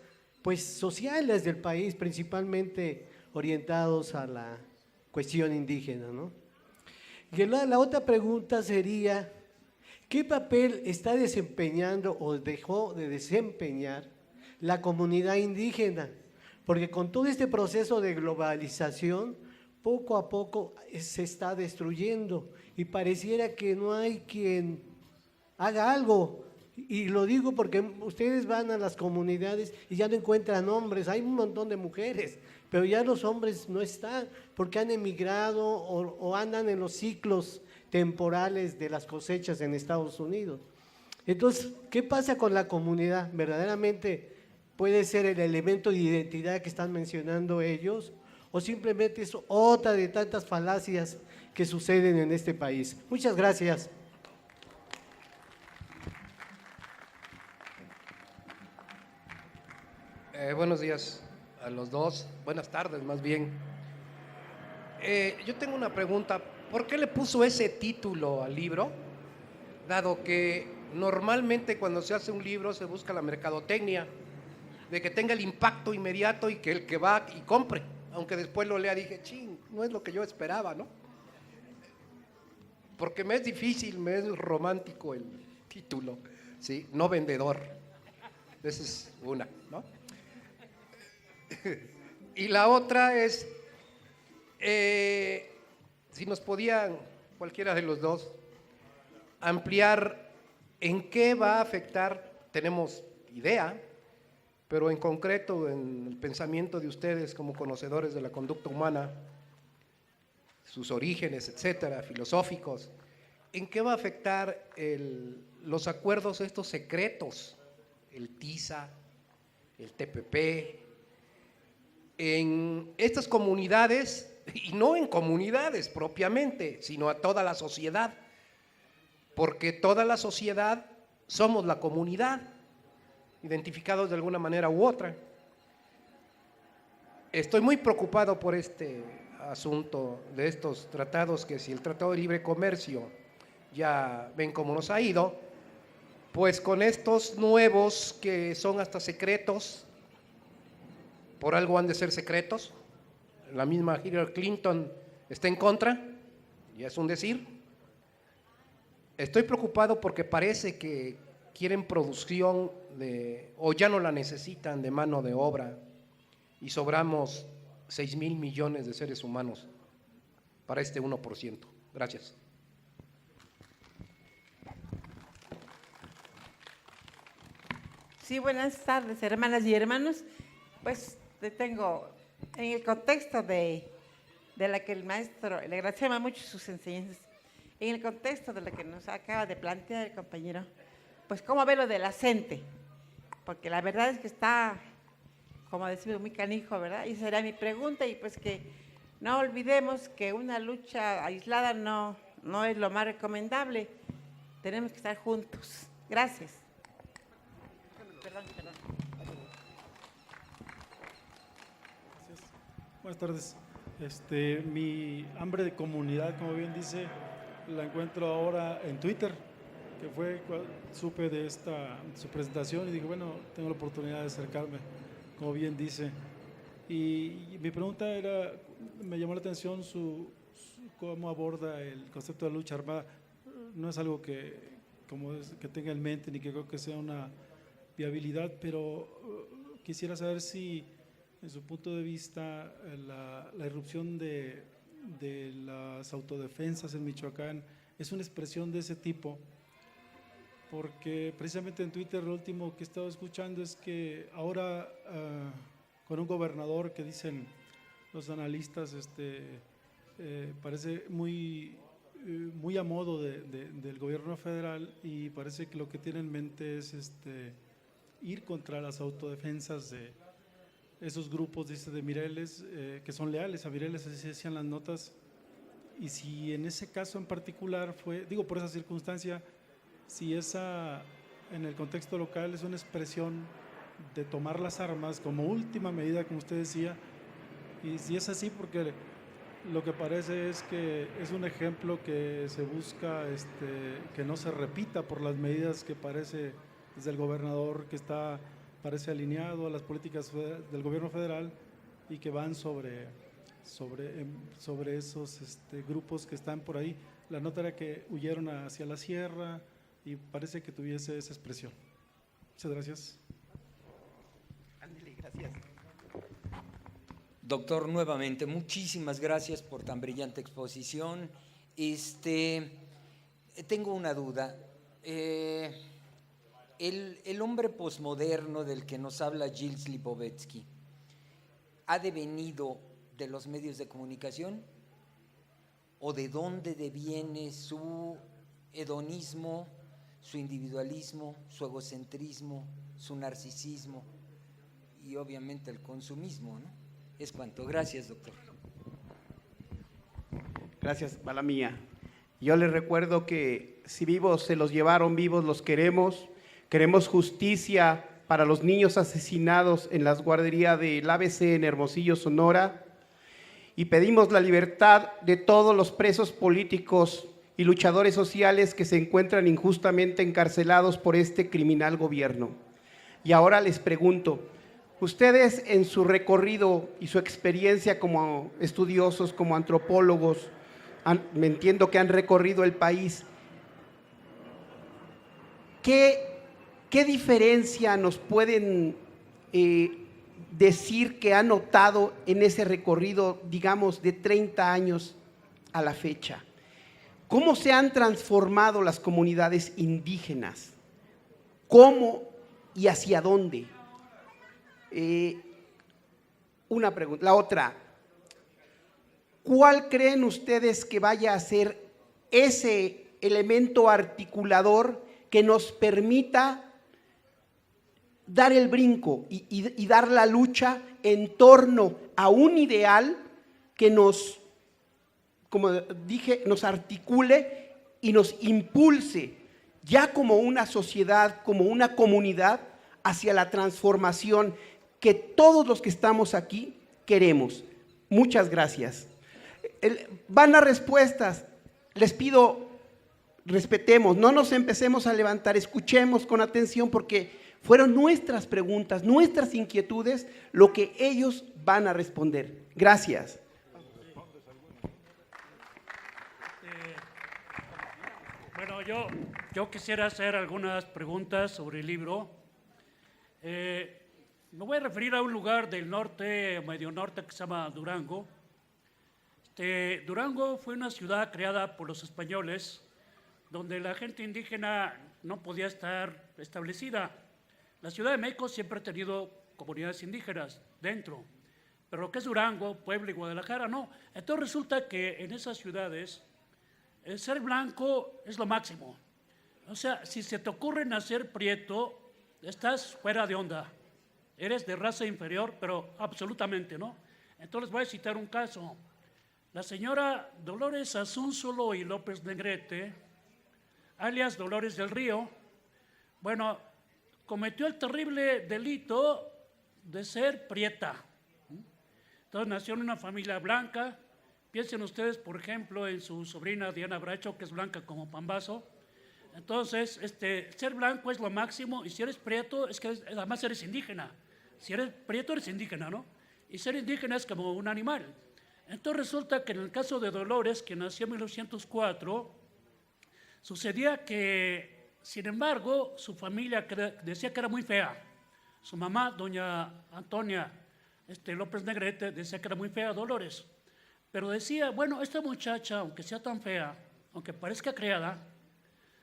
pues sociales del país, principalmente orientados a la cuestión indígena, ¿no? Y la otra pregunta sería, ¿qué papel está desempeñando o dejó de desempeñar la comunidad indígena? Porque con todo este proceso de globalización, poco a poco se está destruyendo y pareciera que no hay quien haga algo. Y lo digo porque ustedes van a las comunidades y ya no encuentran hombres, hay un montón de mujeres, pero ya los hombres no están porque han emigrado o andan en los ciclos temporales de las cosechas en Estados Unidos. Entonces, ¿qué pasa con la comunidad? ¿Verdaderamente puede ser el elemento de identidad que están mencionando ellos? ¿O simplemente es otra de tantas falacias que suceden en este país? Muchas gracias. Buenos días a los dos, buenas tardes más bien. Yo tengo una pregunta, ¿por qué le puso ese título al libro? Dado que Normalmente cuando se hace un libro se busca la mercadotecnia, de que tenga el impacto inmediato y que el que va y compre, aunque después lo lea dije, ching, no es lo que yo esperaba, ¿no? Porque me es difícil, me es romántico el título, ¿sí? No vendedor. Esa es una, ¿no? Y la otra es, si nos podían, cualquiera de los dos, ampliar en qué va a afectar, tenemos idea, pero en concreto en el pensamiento de ustedes como conocedores de la conducta humana, sus orígenes, etcétera, filosóficos, ¿en qué va a afectar los acuerdos estos secretos, el TISA, el TPP, en estas comunidades, y no en comunidades propiamente, sino a toda la sociedad? Porque toda la sociedad somos la comunidad, identificados de alguna manera u otra. Estoy muy preocupado por este asunto de estos tratados, que si el Tratado de Libre Comercio ya ven cómo nos ha ido, pues con estos nuevos que son hasta secretos, por algo han de ser secretos, la misma Hillary Clinton está en contra, ya es un decir. Estoy preocupado porque parece que quieren producción o ya no la necesitan de mano de obra y sobramos 6,000 millones de seres humanos para este 1%. Gracias. Sí, buenas tardes, hermanas y hermanos. Pues tengo en el contexto de la que el maestro, le agradecemos mucho sus enseñanzas, en el contexto de lo que nos acaba de plantear el compañero, pues cómo ve lo de la CENTE, porque la verdad es que está, como decimos, muy canijo, ¿verdad? Y será mi pregunta, y pues que no olvidemos que una lucha aislada no es lo más recomendable, tenemos que estar juntos. Gracias. Perdón. Buenas tardes. Mi hambre de comunidad, como bien dice, la encuentro ahora en Twitter, que fue cuando supe de su presentación y dije, bueno, tengo la oportunidad de acercarme, como bien dice. Y mi pregunta era, me llamó la atención cómo aborda el concepto de lucha armada. No es algo que tenga en mente ni que creo que sea una viabilidad, pero quisiera saber si, en su punto de vista, la irrupción de las autodefensas en Michoacán es una expresión de ese tipo, porque precisamente en Twitter lo último que he estado escuchando es que ahora con un gobernador que dicen los analistas parece muy a modo del gobierno federal, y parece que lo que tiene en mente es ir contra las autodefensas de esos grupos, dice, de Mireles, que son leales a Mireles, así decían las notas. Y si en ese caso en particular por esa circunstancia, si esa en el contexto local es una expresión de tomar las armas como última medida, como usted decía, y si es así, porque lo que parece es que es un ejemplo que se busca que no se repita por las medidas que parece desde el gobernador, que parece alineado a las políticas del gobierno federal y que van sobre esos grupos que están por ahí. La nota era que huyeron hacia la sierra y parece que tuviese esa expresión. Muchas gracias. Ándale, gracias. Doctor, nuevamente, muchísimas gracias por tan brillante exposición. Tengo una duda. El hombre posmoderno del que nos habla Gilles Lipovetsky, ¿ha devenido de los medios de comunicación? ¿O de dónde deviene su hedonismo, su individualismo, su egocentrismo, su narcisismo y obviamente el consumismo, ¿no? Es cuanto. Gracias, doctor. Gracias, mala mía. Yo les recuerdo que si vivos se los llevaron, vivos los queremos. Queremos justicia para los niños asesinados en las guarderías del ABC en Hermosillo, Sonora. Y pedimos la libertad de todos los presos políticos y luchadores sociales que se encuentran injustamente encarcelados por este criminal gobierno. Y ahora les pregunto, ustedes en su recorrido y su experiencia como estudiosos, como antropólogos, me entiendo que han recorrido el país, ¿qué diferencia nos pueden decir que han notado en ese recorrido, digamos, de 30 años a la fecha? ¿Cómo se han transformado las comunidades indígenas? ¿Cómo y hacia dónde? Una pregunta. La otra, ¿cuál creen ustedes que vaya a ser ese elemento articulador que nos permita dar el brinco y dar la lucha en torno a un ideal que nos, como dije, nos articule y nos impulse ya como una sociedad, como una comunidad, hacia la transformación que todos los que estamos aquí queremos? Muchas gracias. Van las respuestas. Les pido, respetemos, no nos empecemos a levantar, escuchemos con atención porque fueron nuestras preguntas, nuestras inquietudes, lo que ellos van a responder. Gracias. Bueno, yo quisiera hacer algunas preguntas sobre el libro. Me voy a referir a un lugar del norte, medio norte, que se llama Durango. Durango fue una ciudad creada por los españoles, donde la gente indígena no podía estar establecida. La Ciudad de México siempre ha tenido comunidades indígenas dentro, pero lo que es Durango, Puebla y Guadalajara, no. Entonces resulta que en esas ciudades el ser blanco es lo máximo. O sea, si se te ocurre nacer prieto, estás fuera de onda. Eres de raza inferior, pero absolutamente no. Entonces voy a citar un caso. La señora Dolores Asúnzolo y López Negrete, alias Dolores del Río, bueno, cometió el terrible delito de ser prieta. Entonces nació en una familia blanca. Piensen ustedes, por ejemplo, en su sobrina Diana Bracho, que es blanca como Pambazo. Entonces, ser blanco es lo máximo, y si eres prieto, es que además eres indígena. Si eres prieto, eres indígena, ¿no? Y ser indígena es como un animal. Entonces resulta que en el caso de Dolores, que nació en 1904, sucedía que, sin embargo, su familia decía que era muy fea. Su mamá, doña Antonia López Negrete, decía que era muy fea Dolores. Pero decía, bueno, esta muchacha, aunque sea tan fea, aunque parezca creada,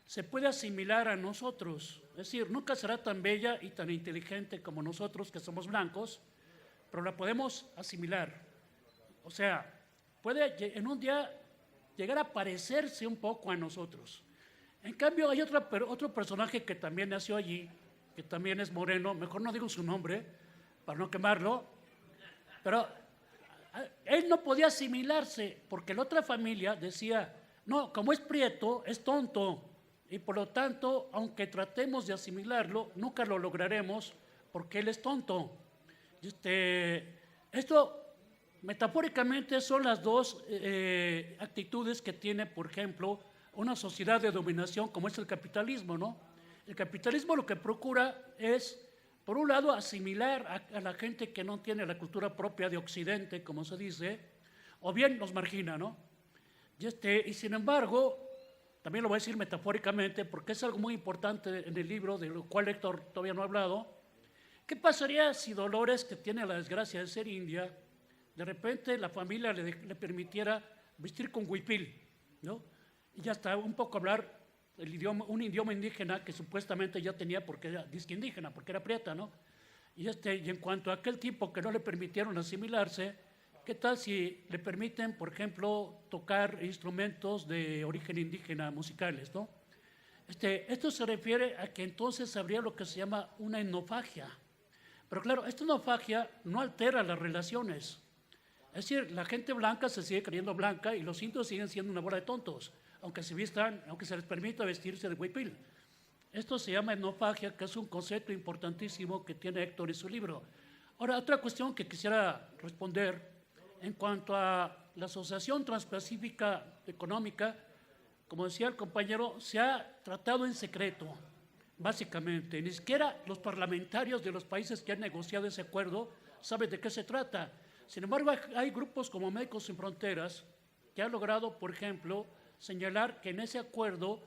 se puede asimilar a nosotros. Es decir, nunca será tan bella y tan inteligente como nosotros, que somos blancos, pero la podemos asimilar. O sea, puede en un día llegar a parecerse un poco a nosotros. En cambio, hay otro personaje que también nació allí, que también es moreno, mejor no digo su nombre, para no quemarlo, pero él no podía asimilarse, porque la otra familia decía, no, como es prieto, es tonto, y por lo tanto, aunque tratemos de asimilarlo, nunca lo lograremos, porque él es tonto. Esto, metafóricamente, son las dos actitudes que tiene, por ejemplo, una sociedad de dominación como es el capitalismo, ¿no? El capitalismo lo que procura es, por un lado, asimilar a la gente que no tiene la cultura propia de Occidente, como se dice, o bien los margina, ¿no? Y sin embargo, también lo voy a decir metafóricamente, porque es algo muy importante en el libro, de lo cual Héctor todavía no ha hablado. ¿Qué pasaría si Dolores, que tiene la desgracia de ser india, de repente la familia le permitiera vestir con huipil, ¿no? Y ya está, un poco hablar un idioma indígena que supuestamente ya tenía porque era disque indígena, porque era prieta, ¿no? Y en cuanto a aquel tipo que no le permitieron asimilarse, ¿qué tal si le permiten, por ejemplo, tocar instrumentos de origen indígena musicales, ¿no? Esto se refiere a que entonces habría lo que se llama una etnofagia. Pero claro, esta etnofagia no altera las relaciones. Es decir, la gente blanca se sigue creyendo blanca y los indios siguen siendo una bola de tontos, aunque se les permita vestirse de huipil. Esto se llama etnofagia, que es un concepto importantísimo que tiene Héctor en su libro. Ahora, otra cuestión que quisiera responder en cuanto a la Asociación Transpacífica Económica, como decía el compañero, se ha tratado en secreto, básicamente. Ni siquiera los parlamentarios de los países que han negociado ese acuerdo saben de qué se trata. Sin embargo, hay grupos como Médicos Sin Fronteras que han logrado, por ejemplo, señalar que en ese acuerdo,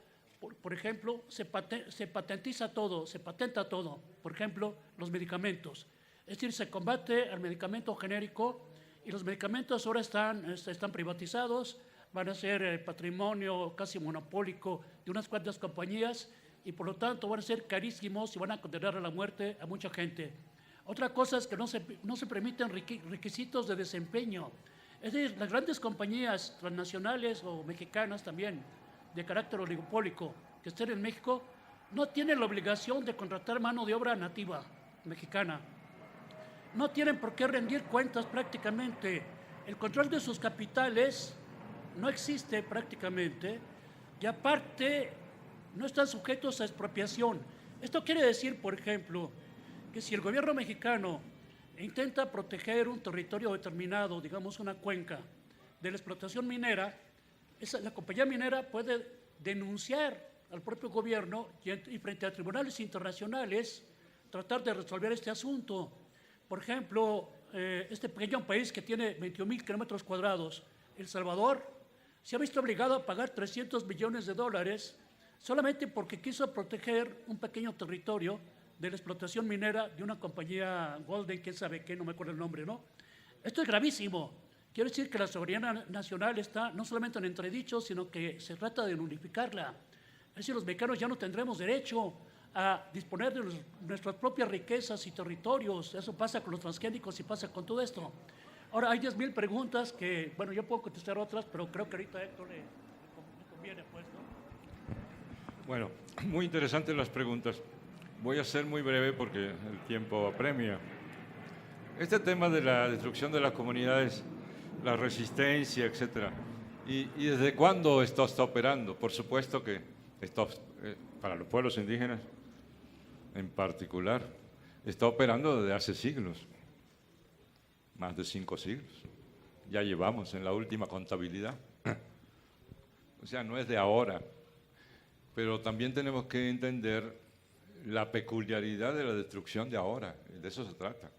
por ejemplo, se patentiza todo, se patenta todo. Por ejemplo, los medicamentos. Es decir, se combate al medicamento genérico y los medicamentos ahora están privatizados, van a ser patrimonio casi monopólico de unas cuantas compañías y por lo tanto van a ser carísimos y van a condenar a la muerte a mucha gente. Otra cosa es que no se permiten requisitos de desempeño. Es decir, las grandes compañías transnacionales o mexicanas también, de carácter oligopólico, que estén en México, no tienen la obligación de contratar mano de obra nativa mexicana. No tienen por qué rendir cuentas prácticamente. El control de sus capitales no existe prácticamente y aparte no están sujetos a expropiación. Esto quiere decir, por ejemplo, que si el gobierno mexicano intenta proteger un territorio determinado, digamos una cuenca, de la explotación minera, la compañía minera puede denunciar al propio gobierno y frente a tribunales internacionales tratar de resolver este asunto. Por ejemplo, este pequeño país que tiene 21,000 kilómetros cuadrados, El Salvador, se ha visto obligado a pagar $300 millones solamente porque quiso proteger un pequeño territorio de la explotación minera de una compañía Golden, quién sabe qué, no me acuerdo el nombre, ¿no? Esto es gravísimo. Quiero decir que la soberanía nacional está no solamente en entredicho, sino que se trata de unificarla. Es decir, los mexicanos ya no tendremos derecho a disponer de nuestras propias riquezas y territorios. Eso pasa con los transgénicos y pasa con todo esto. Ahora, hay 10,000 preguntas que, bueno, yo puedo contestar otras, pero creo que ahorita a Héctor le conviene, pues, ¿no? Bueno, muy interesantes las preguntas. Voy a ser muy breve porque el tiempo apremia. Este tema de la destrucción de las comunidades, la resistencia, etcétera, y desde cuándo esto está operando. Por supuesto que esto, para los pueblos indígenas en particular, está operando desde hace siglos, más de 5 siglos. Ya llevamos en la última contabilidad. O sea, no es de ahora, pero también tenemos que entender la peculiaridad de la destrucción de ahora, de eso se trata.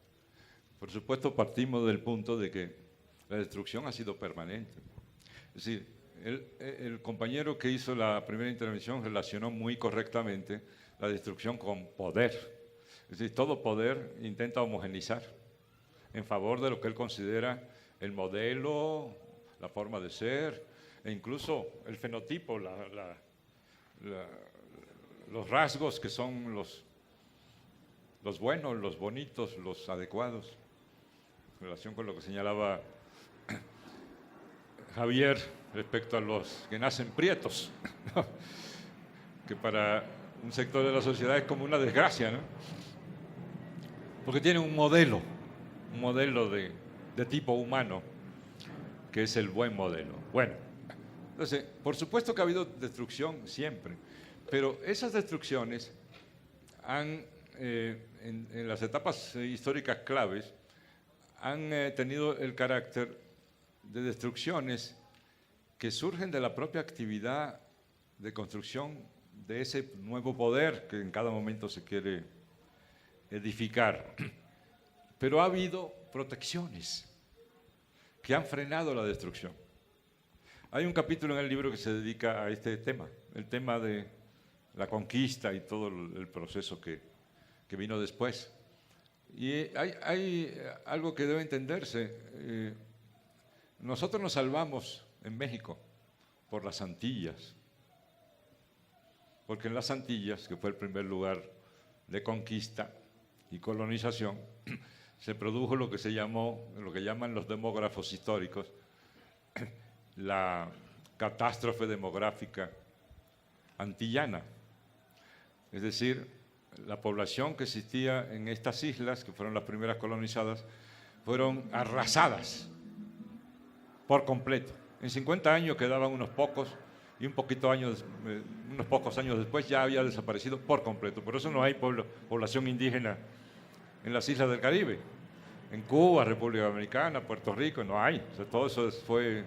Por supuesto, partimos del punto de que la destrucción ha sido permanente. Es decir, el compañero que hizo la primera intervención relacionó muy correctamente la destrucción con poder. Es decir, todo poder intenta homogeneizar en favor de lo que él considera el modelo, la forma de ser, e incluso el fenotipo, los rasgos que son los buenos, los bonitos, los adecuados, en relación con lo que señalaba Javier respecto a los que nacen prietos, ¿no? Que para un sector de la sociedad es como una desgracia, ¿no? Porque tienen un modelo de tipo humano, que es el buen modelo. Bueno, entonces, por supuesto que ha habido destrucción siempre, pero esas destrucciones han, en las etapas históricas claves, han tenido el carácter de destrucciones que surgen de la propia actividad de construcción de ese nuevo poder que en cada momento se quiere edificar. Pero ha habido protecciones que han frenado la destrucción. Hay un capítulo en el libro que se dedica a este tema, el tema de la conquista y todo el proceso que vino después. Y hay algo que debe entenderse. Nosotros nos salvamos en México por las Antillas, porque en las Antillas, que fue el primer lugar de conquista y colonización, se produjo lo que llaman los demógrafos históricos, la catástrofe demográfica antillana. Es decir, la población que existía en estas islas, que fueron las primeras colonizadas, fueron arrasadas por completo. En 50 años quedaban unos pocos y unos pocos años después ya había desaparecido por completo. Por eso no hay población indígena en las islas del Caribe. En Cuba, República Dominicana, Puerto Rico, no hay. O sea, todo eso fue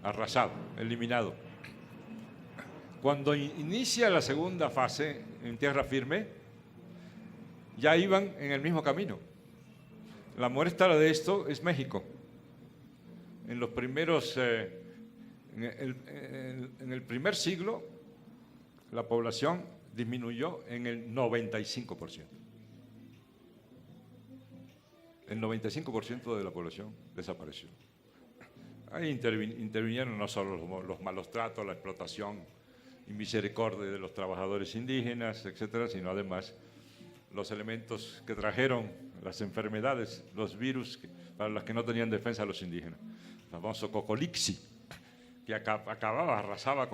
arrasado, eliminado. Cuando inicia la segunda fase en tierra firme, ya iban en el mismo camino. La muestra de esto es México. En los primeros, en el primer siglo, la población disminuyó en el 95%. El 95% de la población desapareció. Ahí intervinieron no solo los malos tratos, la explotación y misericordia de los trabajadores indígenas, etcétera, sino además los elementos que trajeron las enfermedades, los virus para los que no tenían defensa los indígenas. El famoso Cocolixi, que acababa, arrasaba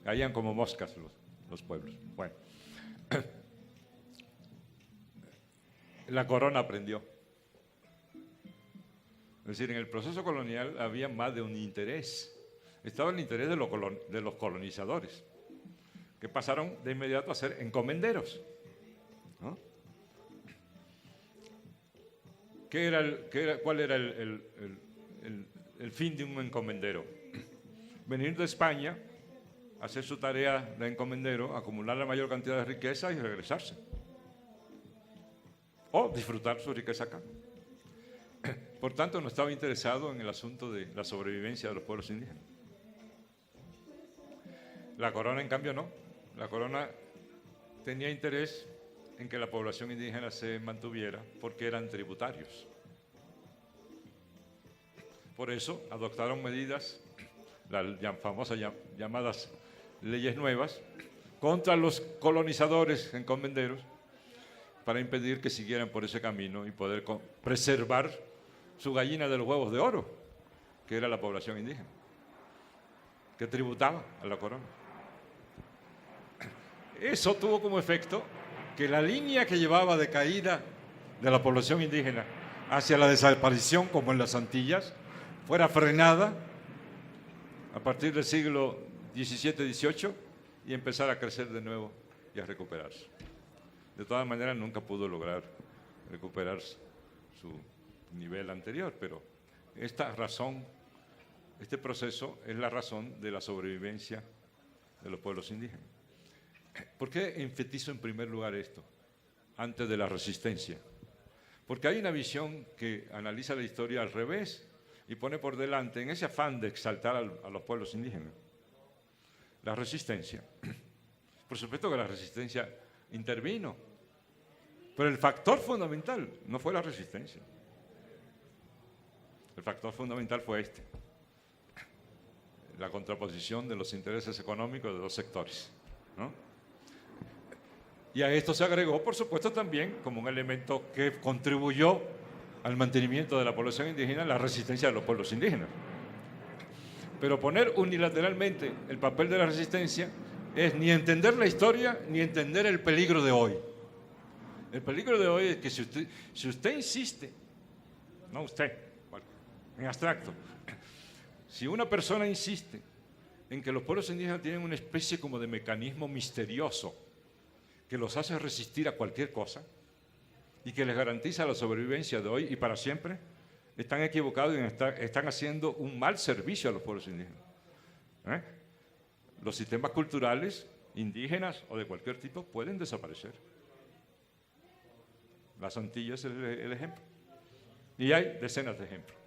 caían como moscas los pueblos. Bueno, la corona aprendió. Es decir, en el proceso colonial había más de un interés. Estaba el interés de los colonizadores, que pasaron de inmediato a ser encomenderos, ¿no? ¿Cuál era el fin de un encomendero? Venir de España, hacer su tarea de encomendero, acumular la mayor cantidad de riqueza y regresarse. O disfrutar su riqueza acá. Por tanto, no estaba interesado en el asunto de la sobrevivencia de los pueblos indígenas. La corona, en cambio, no. La corona tenía interés en que la población indígena se mantuviera porque eran tributarios. Por eso adoptaron medidas, las famosas llamadas leyes nuevas, contra los colonizadores encomenderos para impedir que siguieran por ese camino y poder preservar su gallina de los huevos de oro, que era la población indígena, que tributaba a la corona. Eso tuvo como efecto que la línea que llevaba de caída de la población indígena hacia la desaparición, como en las Antillas, fuera frenada a partir del siglo XVII-XVIII y empezar a crecer de nuevo y a recuperarse. De todas maneras, nunca pudo lograr recuperar su nivel anterior, pero esta razón, este proceso es la razón de la sobrevivencia de los pueblos indígenas. ¿Por qué enfatizo en primer lugar esto, antes de la resistencia? Porque hay una visión que analiza la historia al revés y pone por delante, en ese afán de exaltar a los pueblos indígenas, la resistencia. Por supuesto que la resistencia intervino, pero el factor fundamental no fue la resistencia. El factor fundamental fue la contraposición de los intereses económicos de dos sectores, ¿no? Y a esto se agregó, por supuesto, también como un elemento que contribuyó al mantenimiento de la población indígena, la resistencia de los pueblos indígenas. Pero poner unilateralmente el papel de la resistencia es ni entender la historia ni entender el peligro de hoy. El peligro de hoy es que si usted insiste, no usted, en abstracto, si una persona insiste en que los pueblos indígenas tienen una especie como de mecanismo misterioso que los hace resistir a cualquier cosa y que les garantiza la sobrevivencia de hoy y para siempre, están equivocados y están haciendo un mal servicio a los pueblos indígenas. Los sistemas culturales indígenas o de cualquier tipo pueden desaparecer. Las Antillas es el ejemplo. Y hay decenas de ejemplos.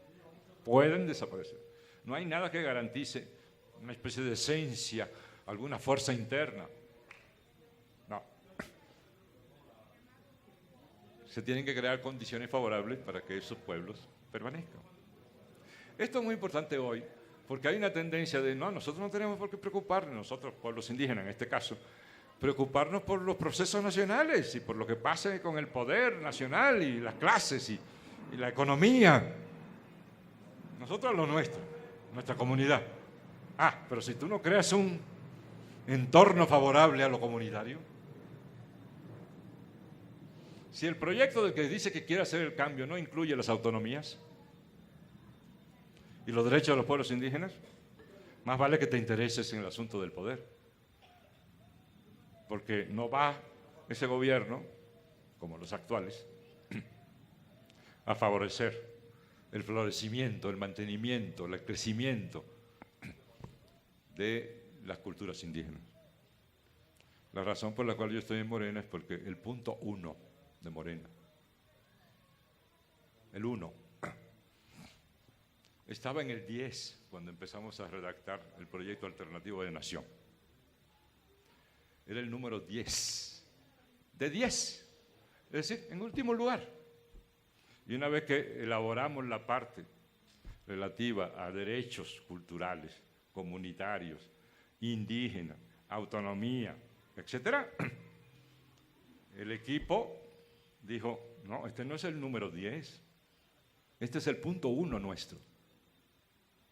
Pueden desaparecer. No hay nada que garantice una especie de esencia, alguna fuerza interna. No. Se tienen que crear condiciones favorables para que esos pueblos permanezcan. Esto es muy importante hoy, porque hay una tendencia de, no, nosotros no tenemos por qué preocuparnos, nosotros, pueblos indígenas en este caso, preocuparnos por los procesos nacionales y por lo que pase con el poder nacional y las clases y la economía. Nosotros lo nuestro, nuestra comunidad. Pero si tú no creas un entorno favorable a lo comunitario, si el proyecto del que dice que quiere hacer el cambio no incluye las autonomías y los derechos de los pueblos indígenas, más vale que te intereses en el asunto del poder. Porque no va ese gobierno, como los actuales, a favorecer el florecimiento, el mantenimiento, el crecimiento de las culturas indígenas. La razón por la cual yo estoy en Morena es porque el punto 1 de Morena, el 1, estaba en el 10 cuando empezamos a redactar el proyecto alternativo de nación. Era el número 10, de 10, es decir, en último lugar. Y una vez que elaboramos la parte relativa a derechos culturales, comunitarios, indígenas, autonomía, etcétera, el equipo dijo, no, este no es el número 10, este es el punto 1 nuestro.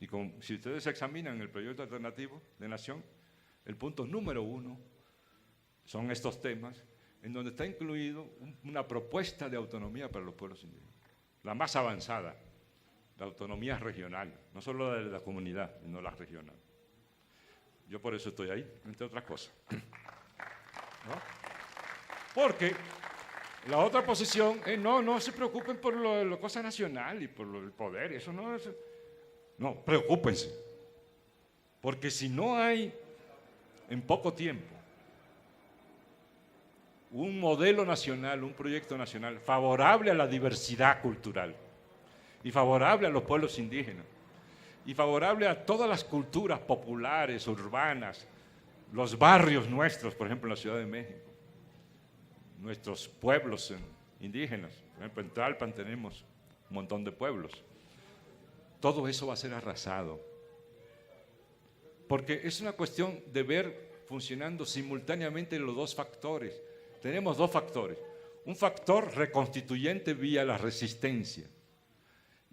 Y si ustedes examinan el proyecto alternativo de nación, el punto número 1 son estos temas en donde está incluido una propuesta de autonomía para los pueblos indígenas, la más avanzada, la autonomía regional, no solo de la comunidad, sino la regional. Yo por eso estoy ahí, entre otras cosas. ¿No? Porque la otra posición es no se preocupen por la cosa nacional y por el poder, eso no es... No, preocúpense, porque si no hay en poco tiempo un modelo nacional, un proyecto nacional favorable a la diversidad cultural y favorable a los pueblos indígenas y favorable a todas las culturas populares, urbanas, los barrios nuestros, por ejemplo, en la Ciudad de México, nuestros pueblos indígenas, por ejemplo, en Tlalpan tenemos un montón de pueblos. Todo eso va a ser arrasado, porque es una cuestión de ver funcionando simultáneamente los dos factores. Tenemos dos factores, un factor reconstituyente vía la resistencia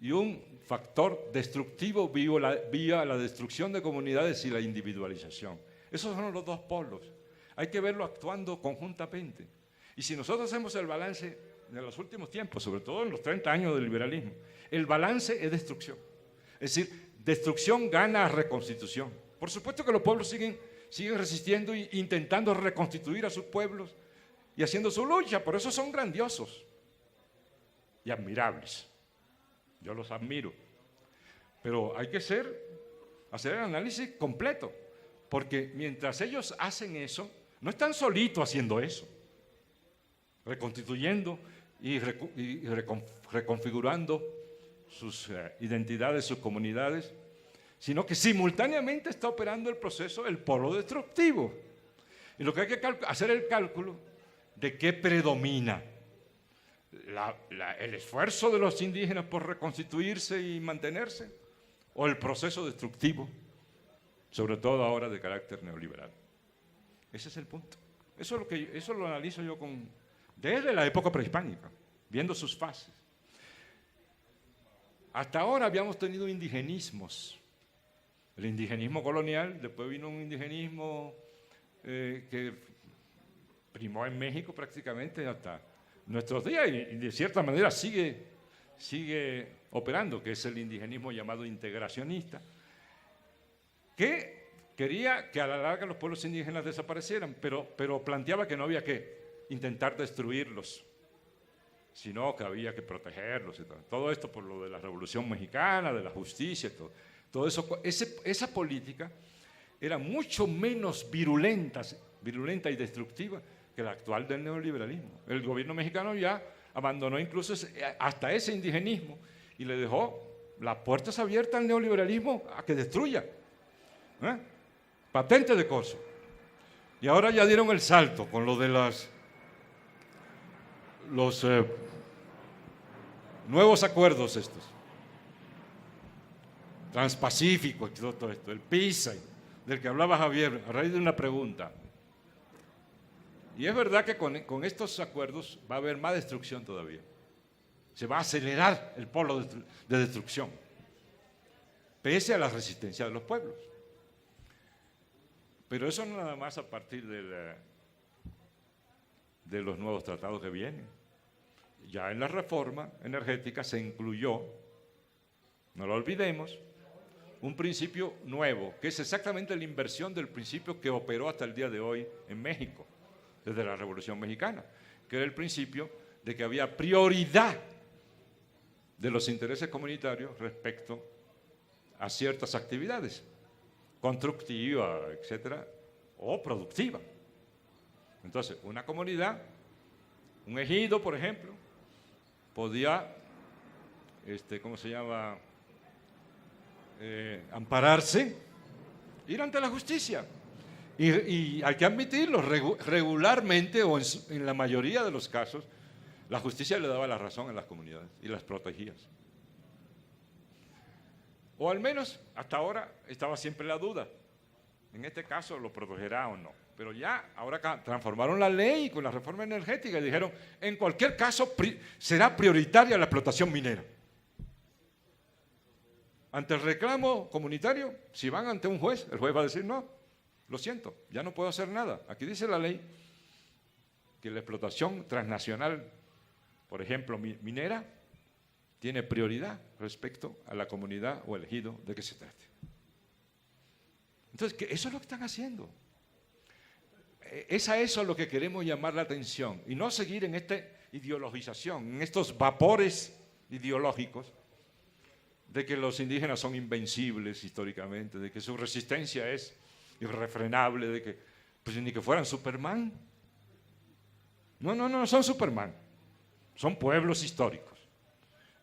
y un factor destructivo vía la destrucción de comunidades y la individualización. Esos son los dos polos, hay que verlo actuando conjuntamente. Y si nosotros hacemos el balance de los últimos tiempos, sobre todo en los 30 años del liberalismo, el balance es destrucción. Es decir, destrucción gana a reconstitución. Por supuesto que los pueblos siguen resistiendo e intentando reconstituir a sus pueblos y haciendo su lucha, por eso son grandiosos y admirables. Yo los admiro. Pero hay que hacer el análisis completo, porque mientras ellos hacen eso, no están solitos haciendo eso, reconstituyendo y reconfigurando sus identidades, sus comunidades, sino que simultáneamente está operando el proceso del polo destructivo. Y lo que hay que hacer es el cálculo de qué predomina, el esfuerzo de los indígenas por reconstituirse y mantenerse, o el proceso destructivo, sobre todo ahora de carácter neoliberal. Ese es el punto. Eso lo analizo yo desde la época prehispánica, viendo sus fases. Hasta ahora habíamos tenido indigenismos. El indigenismo colonial, después vino un indigenismo que primó en México prácticamente hasta nuestros días y de cierta manera sigue operando, que es el indigenismo llamado integracionista, que quería que a la larga los pueblos indígenas desaparecieran, pero planteaba que no había que intentar destruirlos, sino que había que protegerlos y todo. Todo esto por lo de la Revolución Mexicana, de la justicia, todo eso. Esa política era mucho menos virulenta y destructiva que la actual del neoliberalismo. El gobierno mexicano ya abandonó incluso hasta ese indigenismo y le dejó las puertas abiertas al neoliberalismo a que destruya. Patente de corso. Y ahora ya dieron el salto con lo de los nuevos acuerdos estos, transpacíficos y todo esto, el PISA, del que hablaba Javier, a raíz de una pregunta. Y es verdad que con estos acuerdos va a haber más destrucción todavía. Se va a acelerar el polo de destrucción, pese a la resistencia de los pueblos. Pero eso no nada más a partir de los nuevos tratados que vienen. Ya en la reforma energética se incluyó, no lo olvidemos, un principio nuevo, que es exactamente la inversión del principio que operó hasta el día de hoy en México, desde la Revolución Mexicana, que era el principio de que había prioridad de los intereses comunitarios respecto a ciertas actividades, constructiva, etcétera, o productiva. Entonces, una comunidad, un ejido, por ejemplo, podía, ¿cómo se llama?, ampararse, ir ante la justicia. Y hay que admitirlo, regularmente o en la mayoría de los casos, la justicia le daba la razón a las comunidades y las protegía. O al menos hasta ahora estaba siempre la duda. En este caso lo protegerá o no. Pero ya ahora transformaron la ley con la reforma energética y dijeron, en cualquier caso será prioritaria la explotación minera. Ante el reclamo comunitario, si van ante un juez, el juez va a decir, no, lo siento, ya no puedo hacer nada. Aquí dice la ley que la explotación transnacional, por ejemplo, minera, tiene prioridad respecto a la comunidad o el ejido de que se trate. Entonces, eso es lo que están haciendo. Es a eso a lo que queremos llamar la atención y no seguir en esta ideologización, en estos vapores ideológicos de que los indígenas son invencibles históricamente, de que su resistencia es irrefrenable, de que, pues ni que fueran Superman. No son Superman. Son pueblos históricos,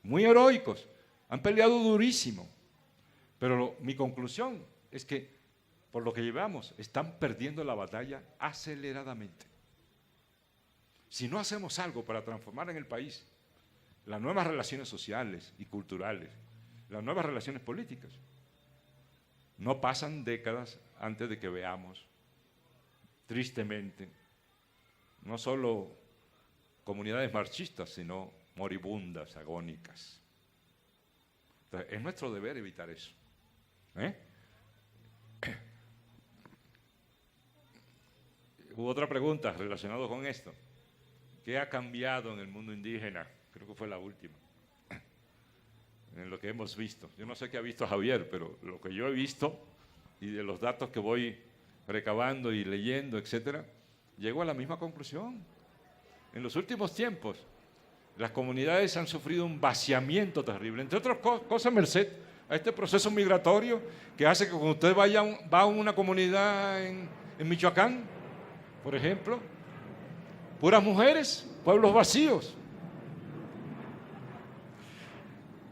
muy heroicos, han peleado durísimo. Pero mi conclusión es que, por lo que llevamos, están perdiendo la batalla aceleradamente. Si no hacemos algo para transformar en el país las nuevas relaciones sociales y culturales, las nuevas relaciones políticas, no pasan décadas antes de que veamos, tristemente, no solo comunidades marxistas, sino moribundas, agónicas. Entonces, es nuestro deber evitar eso. Hubo otra pregunta relacionada con esto. ¿Qué ha cambiado en el mundo indígena? Creo que fue la última. En lo que hemos visto. Yo no sé qué ha visto Javier, pero lo que yo he visto y de los datos que voy recabando y leyendo, etcétera, llego a la misma conclusión. En los últimos tiempos, las comunidades han sufrido un vaciamiento terrible, entre otras cosas, merced a este proceso migratorio que hace que cuando usted va a una comunidad en Michoacán, por ejemplo, puras mujeres, pueblos vacíos.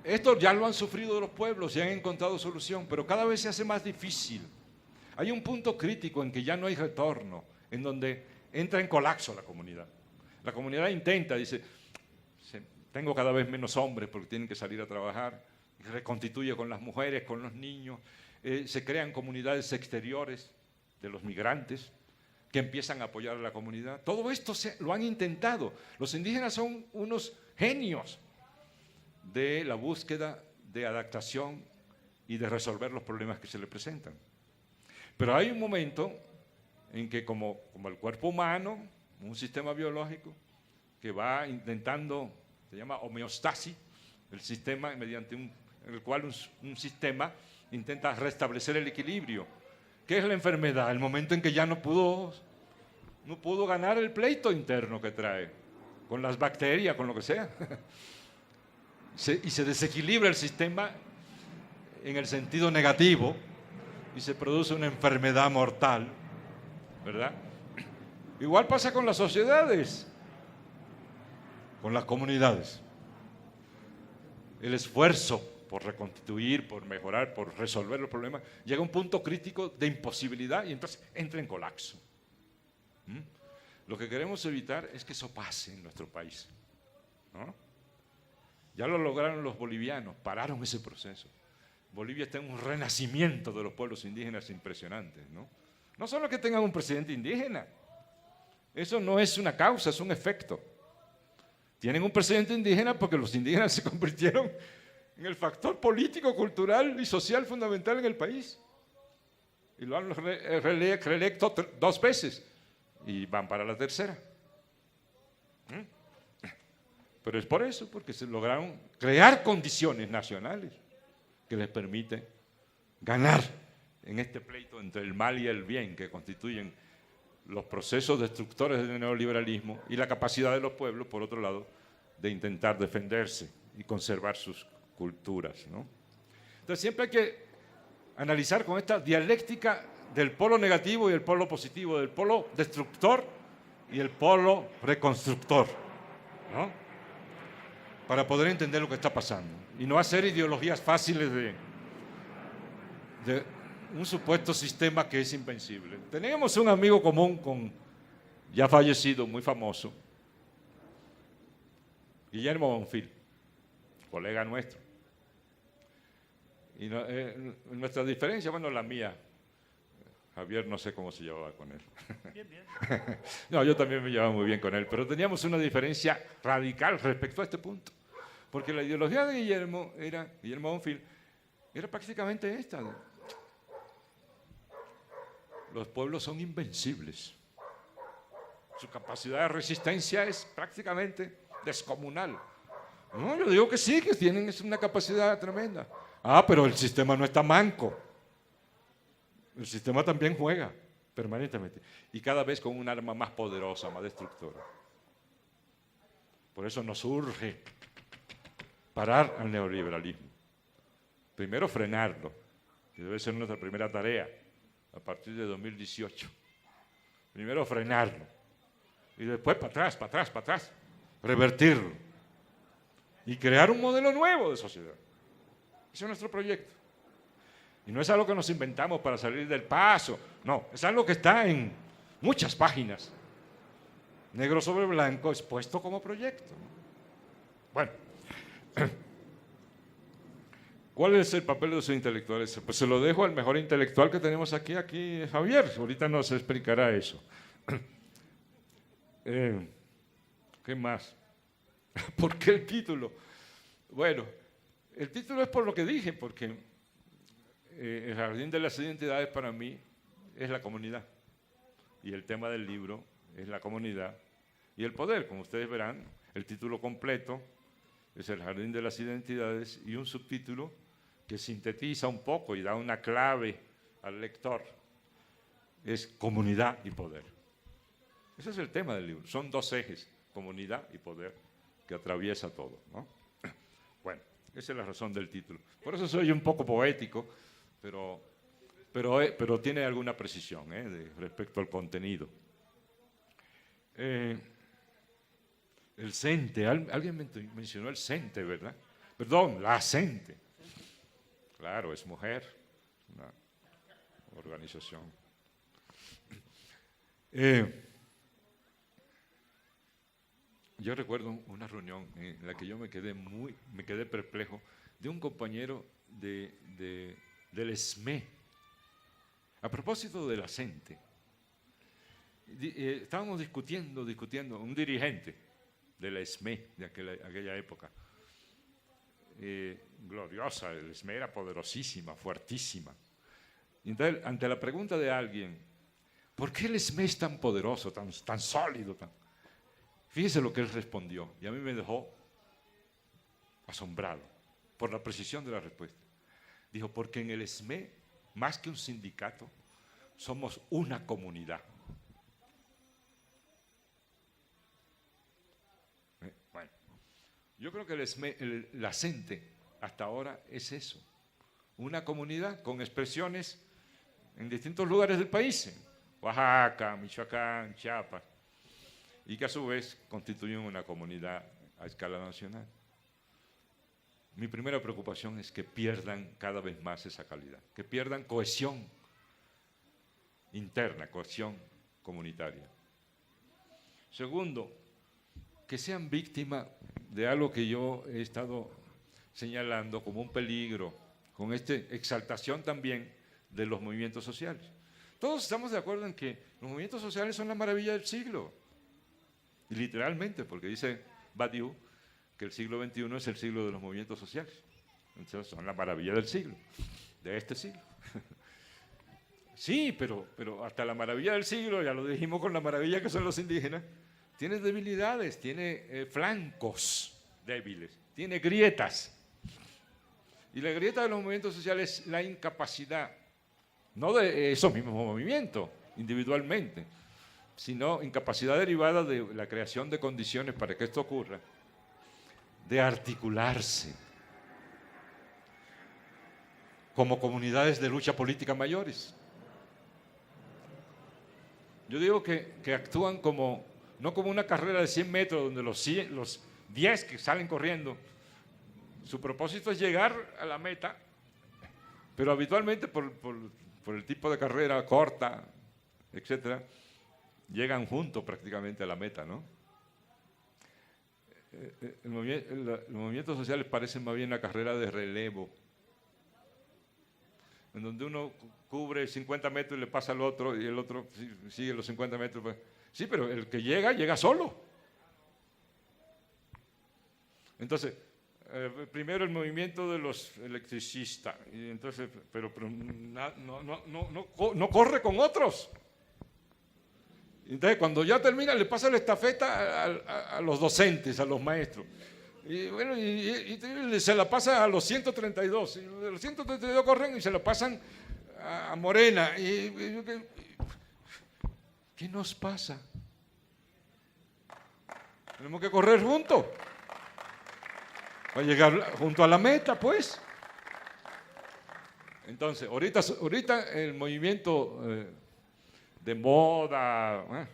Esto ya lo han sufrido los pueblos y han encontrado solución, pero cada vez se hace más difícil. Hay un punto crítico en que ya no hay retorno, en donde entra en colapso la comunidad. La comunidad intenta, dice, tengo cada vez menos hombres porque tienen que salir a trabajar, reconstituye con las mujeres, con los niños, se crean comunidades exteriores de los migrantes que empiezan a apoyar a la comunidad. Todo esto lo han intentado. Los indígenas son unos genios de la búsqueda de adaptación y de resolver los problemas que se le presentan. Pero hay un momento en que como el cuerpo humano, un sistema biológico que va intentando, se llama homeostasis, el sistema mediante en el cual un sistema intenta restablecer el equilibrio. ¿Qué es la enfermedad? El momento en que ya no pudo ganar el pleito interno que trae, con las bacterias, con lo que sea. Y se desequilibra el sistema en el sentido negativo y se produce una enfermedad mortal, ¿verdad? Igual pasa con las sociedades, con las comunidades. El esfuerzo por reconstituir, por mejorar, por resolver los problemas, llega a un punto crítico de imposibilidad y entonces entra en colapso. Lo que queremos evitar es que eso pase en nuestro país, ¿no? Ya lo lograron los bolivianos, pararon ese proceso. Bolivia está en un renacimiento de los pueblos indígenas impresionantes, ¿no? No solo que tengan un presidente indígena, eso no es una causa, es un efecto. Tienen un presidente indígena porque los indígenas se convirtieron en el factor político, cultural y social fundamental en el país. Y lo han reelecto 2 veces y van para la tercera. Pero es por eso, porque se lograron crear condiciones nacionales que les permiten ganar en este pleito entre el mal y el bien que constituyen los procesos destructores del neoliberalismo y la capacidad de los pueblos, por otro lado, de intentar defenderse y conservar sus culturas, ¿no? Entonces siempre hay que analizar con esta dialéctica del polo negativo y el polo positivo, del polo destructor y el polo reconstructor, ¿no? Para poder entender lo que está pasando y no hacer ideologías fáciles de un supuesto sistema que es invencible. Teníamos un amigo común ya fallecido, muy famoso, Guillermo Bonfil, colega nuestro. Y nuestra diferencia, bueno, la mía, Javier no sé cómo se llevaba con él. Bien, bien. No, yo también me llevaba muy bien con él, pero teníamos una diferencia radical respecto a este punto. Porque la ideología de Guillermo Bonfil, era prácticamente esta. Los pueblos son invencibles. Su capacidad de resistencia es prácticamente descomunal. No, yo digo que sí, que tienen una capacidad tremenda. Ah, pero el sistema no está manco. El sistema también juega permanentemente y cada vez con un arma más poderosa, más destructora. Por eso nos urge parar al neoliberalismo. Primero frenarlo, que debe ser nuestra primera tarea a partir de 2018. Primero frenarlo y después para atrás, revertirlo y crear un modelo nuevo de sociedad. Ese es nuestro proyecto. Y no es algo que nos inventamos para salir del paso, no, es algo que está en muchas páginas, negro sobre blanco, expuesto como proyecto. Bueno, ¿cuál es el papel de los intelectuales? Pues se lo dejo al mejor intelectual que tenemos aquí es Javier, ahorita nos explicará eso. ¿Qué más? ¿Por qué el título? Bueno, el título es por lo que dije, porque el jardín de las identidades para mí es la comunidad y el tema del libro es la comunidad y el poder. Como ustedes verán, el título completo es el jardín de las identidades y un subtítulo que sintetiza un poco y da una clave al lector, es comunidad y poder. Ese es el tema del libro, son dos ejes, comunidad y poder, que atraviesa todo, ¿no? Bueno, esa es la razón del título. Por eso soy un poco poético, pero tiene alguna precisión respecto al contenido. El CENTE, alguien mencionó el CENTE, ¿verdad? Perdón, la CENTE. Claro, es mujer, una organización. Yo recuerdo una reunión en la que yo me quedé perplejo de un compañero del ESME, a propósito de la CENTE. Estábamos discutiendo, un dirigente de la ESME de aquella época, gloriosa, el ESME era poderosísima, fuertísima. Y entonces, ante la pregunta de alguien, ¿por qué el ESME es tan poderoso, tan sólido? Fíjese lo que él respondió, y a mí me dejó asombrado por la precisión de la respuesta. Dijo, porque en el ESME, más que un sindicato, somos una comunidad. Bueno, yo creo que el ESME, la CENTE, hasta ahora es eso, una comunidad con expresiones en distintos lugares del país, en Oaxaca, Michoacán, Chiapas, y que a su vez constituyen una comunidad a escala nacional. Mi primera preocupación es que pierdan cada vez más esa calidad, que pierdan cohesión interna, cohesión comunitaria. Segundo, que sean víctimas de algo que yo he estado señalando como un peligro, con esta exaltación también de los movimientos sociales. Todos estamos de acuerdo en que los movimientos sociales son la maravilla del siglo, y literalmente, porque dice Badiou que el siglo XXI es el siglo de los movimientos sociales. Entonces son la maravilla del siglo, de este siglo. Sí, pero hasta la maravilla del siglo, ya lo dijimos con la maravilla que son los indígenas, tiene debilidades, tiene flancos débiles, tiene grietas. Y la grieta de los movimientos sociales es la incapacidad, no de esos mismos movimientos individualmente, sino incapacidad derivada de la creación de condiciones para que esto ocurra, de articularse como comunidades de lucha política mayores. Yo digo que actúan como No como una carrera de 100 metros donde los 10 que salen corriendo, su propósito es llegar a la meta, pero habitualmente por el tipo de carrera corta, etcétera, llegan juntos prácticamente a la meta, ¿no? Los movimientos sociales parecen más bien una carrera de relevo, en donde uno cubre 50 metros y le pasa al otro, y el otro sigue los 50 metros. Pues. Sí, pero el que llega solo. Entonces, primero el movimiento de los electricistas, y entonces, pero no corre con otros. Entonces, cuando ya termina, le pasa la estafeta a los docentes, a los maestros. Y bueno, y se la pasa a los 132. Y los 132 corren y se la pasan a Morena. ¿Qué nos pasa? Tenemos que correr juntos. Para llegar junto a la meta, pues. Entonces, ahorita el movimiento de moda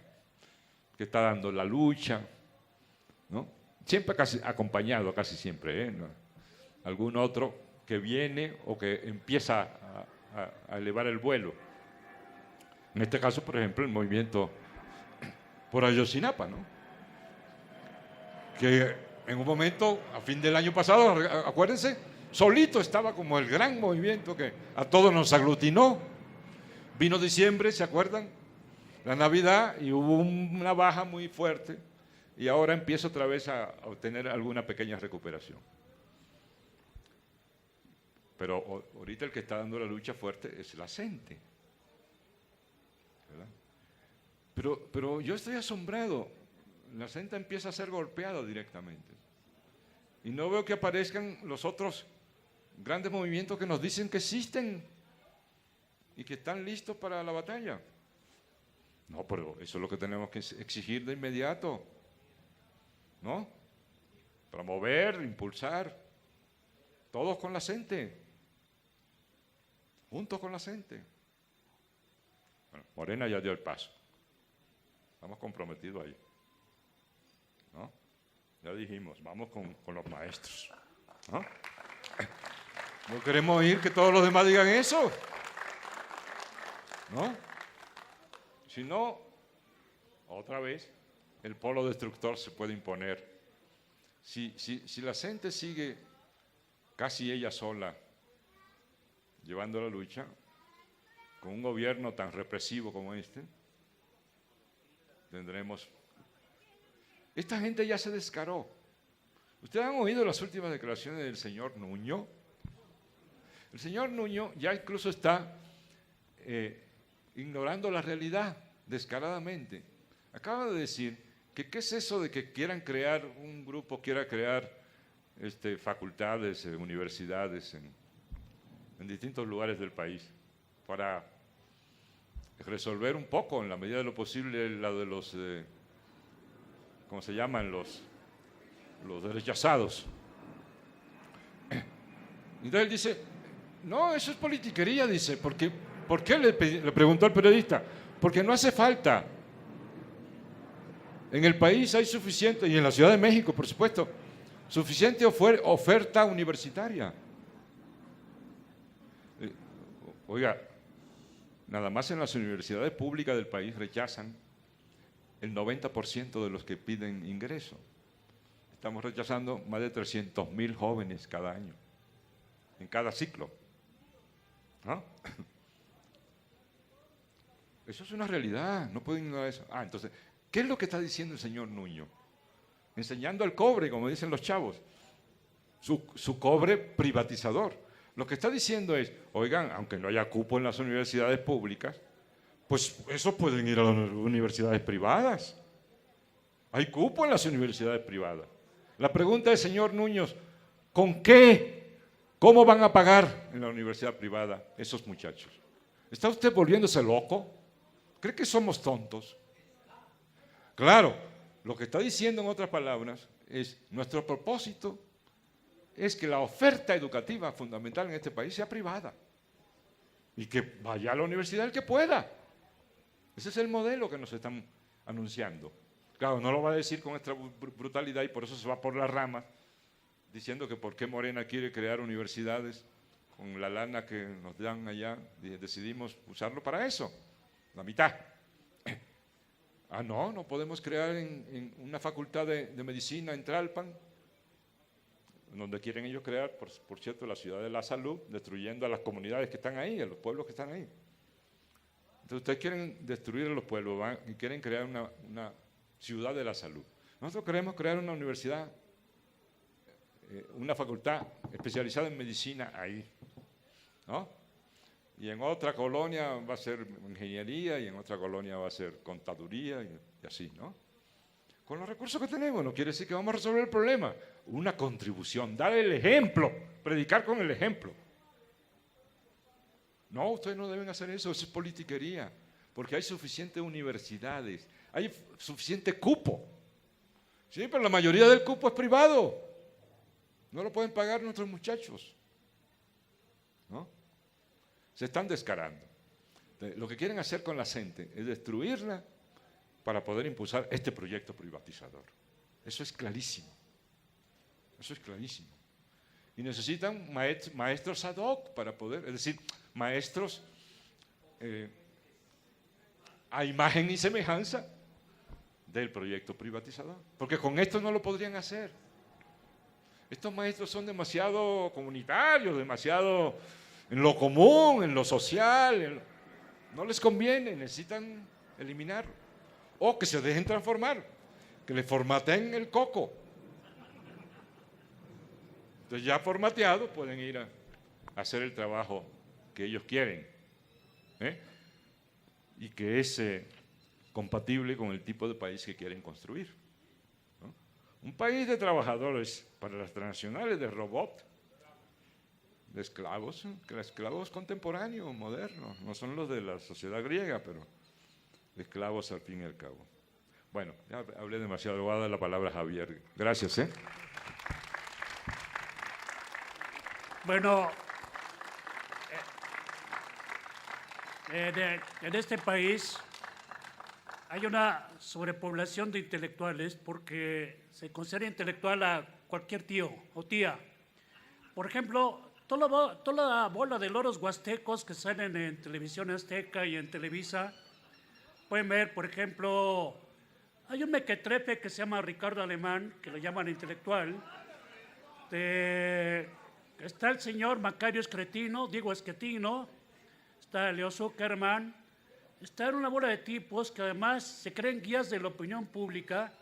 que está dando la lucha, ¿no? Siempre casi acompañado, casi siempre, ¿no? Algún otro que viene o que empieza a elevar el vuelo. En este caso, por ejemplo, el movimiento por Ayotzinapa, ¿no? Que en un momento, a fin del año pasado, acuérdense, solito estaba como el gran movimiento que a todos nos aglutinó. Vino diciembre, ¿se acuerdan? La Navidad, y hubo una baja muy fuerte, y ahora empieza otra vez a obtener alguna pequeña recuperación. Pero ahorita el que está dando la lucha fuerte es la gente, ¿verdad? Pero yo estoy asombrado. La gente empieza a ser golpeada directamente. Y no veo que aparezcan los otros grandes movimientos que nos dicen que existen y que están listos para la batalla. No, pero eso es lo que tenemos que exigir de inmediato, ¿no? Promover, impulsar, todos con la gente, juntos con la gente. Bueno, Morena ya dio el paso. Estamos comprometidos ahí, ¿no? Ya dijimos, vamos con los maestros, ¿no? No queremos oír que todos los demás digan eso, ¿no? Si no, otra vez, el polo destructor se puede imponer. Si la gente sigue casi ella sola llevando la lucha, con un gobierno tan represivo como este, tendremos... Esta gente ya se descaró. ¿Ustedes han oído las últimas declaraciones del señor Nuño? El señor Nuño ya incluso está ignorando la realidad descaradamente. Acaba de decir que qué es eso de que quieran crear un grupo, quiera crear facultades, universidades en distintos lugares del país para resolver un poco, en la medida de lo posible, la de los, ¿cómo se llaman? Los rechazados. Entonces él dice, no, eso es politiquería, dice. ¿Por qué le preguntó al periodista? Porque no hace falta. En el país hay suficiente, y en la Ciudad de México, por supuesto, suficiente oferta universitaria. Oiga, nada más en las universidades públicas del país rechazan el 90% de los que piden ingreso. Estamos rechazando más de 300,000 jóvenes cada año, en cada ciclo. ¿No? Eso es una realidad, no pueden ignorar eso. Entonces, ¿qué es lo que está diciendo el señor Nuño? Enseñando al cobre, como dicen los chavos, su cobre privatizador. Lo que está diciendo es, oigan, aunque no haya cupo en las universidades públicas, pues esos pueden ir a las universidades privadas. Hay cupo en las universidades privadas. La pregunta es, señor Nuño, ¿con qué? ¿Cómo van a pagar en la universidad privada esos muchachos? ¿Está usted volviéndose loco? ¿Cree que somos tontos? Claro, lo que está diciendo en otras palabras es, nuestro propósito es que la oferta educativa fundamental en este país sea privada y que vaya a la universidad el que pueda. Ese es el modelo que nos están anunciando. Claro, no lo va a decir con esta brutalidad y por eso se va por las ramas, diciendo que por qué Morena quiere crear universidades con la lana que nos dan allá, y decidimos usarlo para eso, la mitad. Ah, no podemos crear en una facultad de medicina en Tlalpan, donde quieren ellos crear, por cierto, la ciudad de la salud, destruyendo a las comunidades que están ahí, a los pueblos que están ahí. Entonces ustedes quieren destruir a los pueblos y quieren crear una ciudad de la salud. Nosotros queremos crear una universidad, una facultad especializada en medicina ahí, ¿no? Y en otra colonia va a ser ingeniería y en otra colonia va a ser contaduría y así, ¿no? Con los recursos que tenemos, no quiere decir que vamos a resolver el problema. Una contribución, dar el ejemplo, predicar con el ejemplo. No, ustedes no deben hacer eso es politiquería, porque hay suficientes universidades, hay suficiente cupo. Sí, pero la mayoría del cupo es privado. No lo pueden pagar nuestros muchachos, ¿no? Se están descarando. Lo que quieren hacer con la gente es destruirla para poder impulsar este proyecto privatizador. Eso es clarísimo. Eso es clarísimo. Y necesitan maestros ad hoc para poder, es decir, maestros a imagen y semejanza del proyecto privatizador. Porque con esto no lo podrían hacer. Estos maestros son demasiado comunitarios, demasiado en lo común, en lo social. No les conviene, necesitan eliminarlo. O que se dejen transformar, que le formateen el coco. Entonces ya formateados pueden ir a hacer el trabajo que ellos quieren, y que es compatible con el tipo de país que quieren construir, ¿no? Un país de trabajadores para las transnacionales, de robots, de esclavos, esclavos contemporáneos, modernos, no son los de la sociedad griega, pero esclavos al fin y al cabo. Bueno, ya hablé demasiado, voy a dar la palabra a Javier. Gracias. Bueno, en este país hay una sobrepoblación de intelectuales porque se considera intelectual a cualquier tío o tía. Por ejemplo, toda la bola de loros huastecos que salen en Televisión Azteca y en Televisa, pueden ver, por ejemplo, hay un mequetrefe que se llama Ricardo Alemán, que lo llaman intelectual. Está el señor Macario Esquetino, está Leo Zuckerman, está una bola de tipos que además se creen guías de la opinión pública,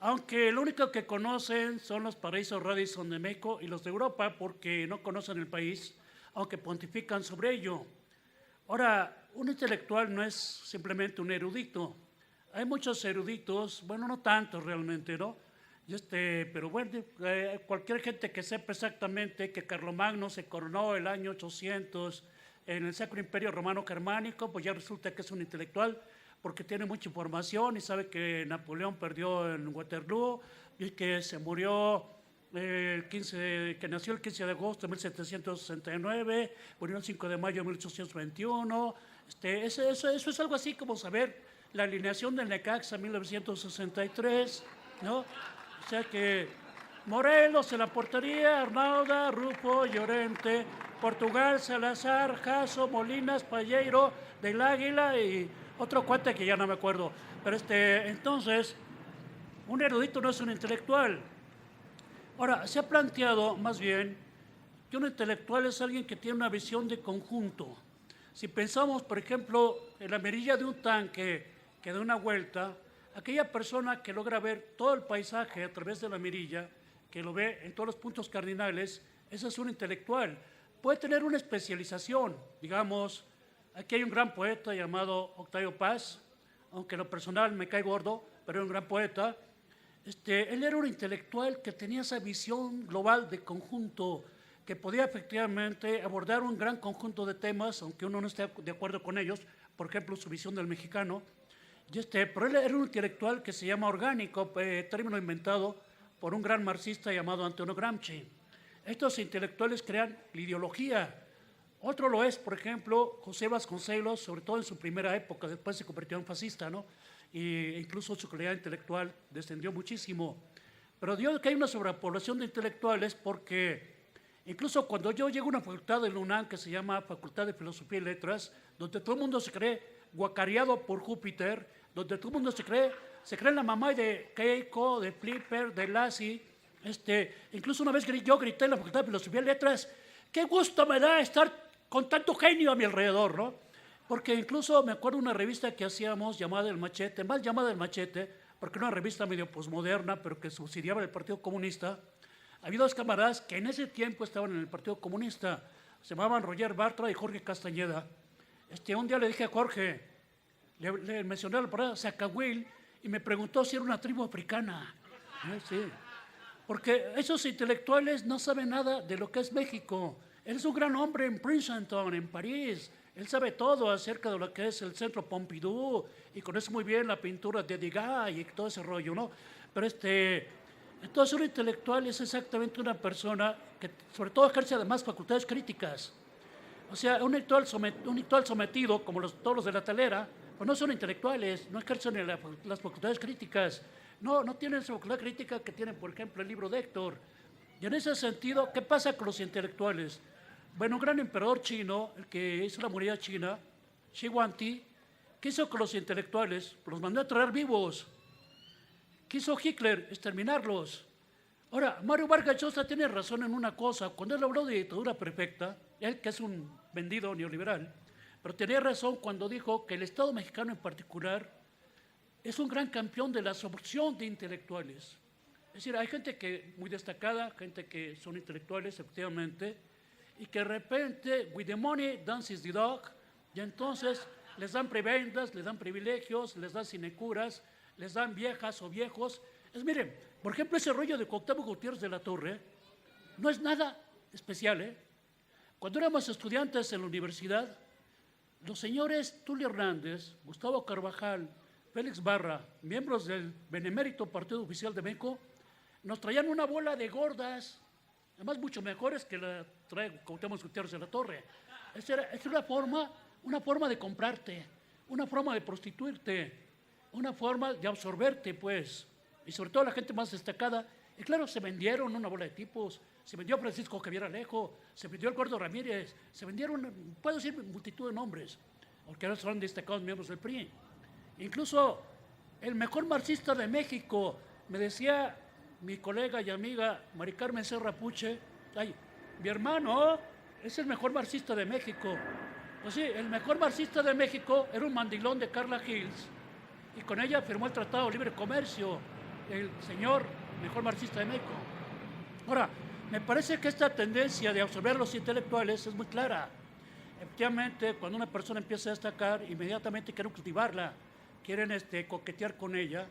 aunque lo único que conocen son los paraísos Radisson de México y los de Europa, porque no conocen el país, aunque pontifican sobre ello. Ahora, un intelectual no es simplemente un erudito. Hay muchos eruditos, bueno, no tantos realmente, ¿no? Pero bueno, cualquier gente que sepa exactamente que Carlomagno se coronó el año 800 en el Sacro Imperio Romano Germánico, pues ya resulta que es un intelectual porque tiene mucha información y sabe Napoleón perdió en Waterloo y que se murió que nació el 15 de agosto de 1769, murió el 5 de mayo de 1821. Eso es algo así como saber la alineación del Necaxa en 1963, ¿no? O sea que Morelos en la portería, Arnauda, Rufo, Llorente, Portugal, Salazar, Jasso, Molinas, Palleiro, del Águila y otro cuate que ya no me acuerdo. Pero entonces, un erudito no es un intelectual. Ahora, se ha planteado más bien que un intelectual es alguien que tiene una visión de conjunto. Si pensamos, por ejemplo, en la mirilla de un tanque que da una vuelta, aquella persona que logra ver todo el paisaje a través de la mirilla, que lo ve en todos los puntos cardinales, ese es un intelectual. Puede tener una especialización, digamos, aquí hay un gran poeta llamado Octavio Paz, aunque en lo personal me cae gordo, pero es un gran poeta. Él era un intelectual que tenía esa visión global de conjunto, que podía efectivamente abordar un gran conjunto de temas, aunque uno no esté de acuerdo con ellos, por ejemplo, su visión del mexicano. Pero él era un intelectual que se llama orgánico, término inventado por un gran marxista llamado Antonio Gramsci. Estos intelectuales crean la ideología. Otro lo es, por ejemplo, José Vasconcelos, sobre todo en su primera época, después se convirtió en fascista, ¿no? E incluso su calidad intelectual descendió muchísimo. Pero digo que hay una sobrepoblación de intelectuales porque incluso cuando yo llego a una facultad de la UNAM que se llama Facultad de Filosofía y Letras, donde todo el mundo se cree guacareado por Júpiter, donde todo el mundo se cree en la mamá de Keiko, de Flipper, de Lassie. Incluso una vez yo grité en la Facultad de Filosofía y Letras, qué gusto me da estar con tanto genio a mi alrededor, ¿no? Porque incluso me acuerdo de una revista que hacíamos llamada El Machete, mal llamada El Machete, porque era una revista medio posmoderna, pero que subsidiaba el Partido Comunista. Había dos camaradas que en ese tiempo estaban en el Partido Comunista, se llamaban Roger Bartra y Jorge Castañeda. Un día le dije a Jorge, le mencioné la palabra Zacahuil, y me preguntó si era una tribu africana. Sí. Porque esos intelectuales no saben nada de lo que es México. Él es un gran hombre en Princeton, en París. Él sabe todo acerca de lo que es el Centro Pompidou y conoce muy bien la pintura de Degas y todo ese rollo, ¿no? Pero entonces un intelectual es exactamente una persona que sobre todo ejerce además facultades críticas. O sea, un intelectual sometido, como todos los de la Talera, pues no son intelectuales, no ejercen las facultades críticas, no tienen esa facultad crítica que tienen, por ejemplo, el libro de Héctor. Y en ese sentido, ¿qué pasa con los intelectuales? Bueno, un gran emperador chino, el que hizo la muralla china, Shi Huangdi, ¿qué hizo con los intelectuales? Los mandó a traer vivos. ¿Qué hizo Hitler? Exterminarlos. Ahora, Mario Vargas Llosa tiene razón en una cosa. Cuando él habló de dictadura perfecta, él que es un vendido neoliberal, pero tenía razón cuando dijo que el Estado mexicano en particular es un gran campeón de la absorción de intelectuales. Es decir, hay gente que muy destacada, gente que son intelectuales, efectivamente, y que de repente, with the money, dances the dog, y entonces les dan prebendas, les dan privilegios, les dan sinecuras, les dan viejas o viejos. Miren, por ejemplo, ese rollo de Cuauhtémoc Gutiérrez de la Torre no es nada especial, ¿eh? Cuando éramos estudiantes en la universidad, los señores Tulio Hernández, Gustavo Carvajal, Félix Barra, miembros del benemérito Partido Oficial de México, nos traían una bola de gordas, además mucho mejores que la trae Cuauhtémoc Gutiérrez de la Torre. Es una forma de comprarte, una forma de prostituirte, una forma de absorberte, pues. Y sobre todo la gente más destacada. Y claro, se vendieron una bola de tipos. Se vendió Francisco Javier Alejo, se vendió el Gordo Ramírez, se vendieron, puedo decir, multitud de nombres, porque ahora son destacados miembros del PRI. Incluso el mejor marxista de México, me decía mi colega y amiga Mari Carmen Serra Puche, mi hermano es el mejor marxista de México. Pues sí, el mejor marxista de México era un mandilón de Carla Hills, y con ella firmó el Tratado de Libre Comercio, el señor mejor marxista de México. Ahora, me parece que esta tendencia de absorber a los intelectuales es muy clara. Efectivamente, cuando una persona empieza a destacar, inmediatamente quieren cultivarla, quieren coquetear con ella,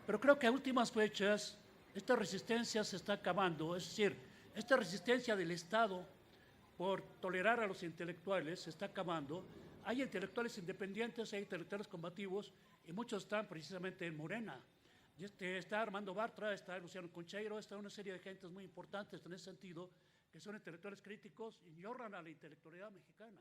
pero creo que a últimas fechas esta resistencia se está acabando, es decir, esta resistencia del Estado por tolerar a los intelectuales se está acabando. Hay intelectuales independientes, hay intelectuales combativos, y muchos están precisamente en Morena. Y está Armando Bartra, está Luciano Concheiro, está una serie de gentes muy importantes en ese sentido, que son intelectuales críticos y honran a la intelectualidad mexicana.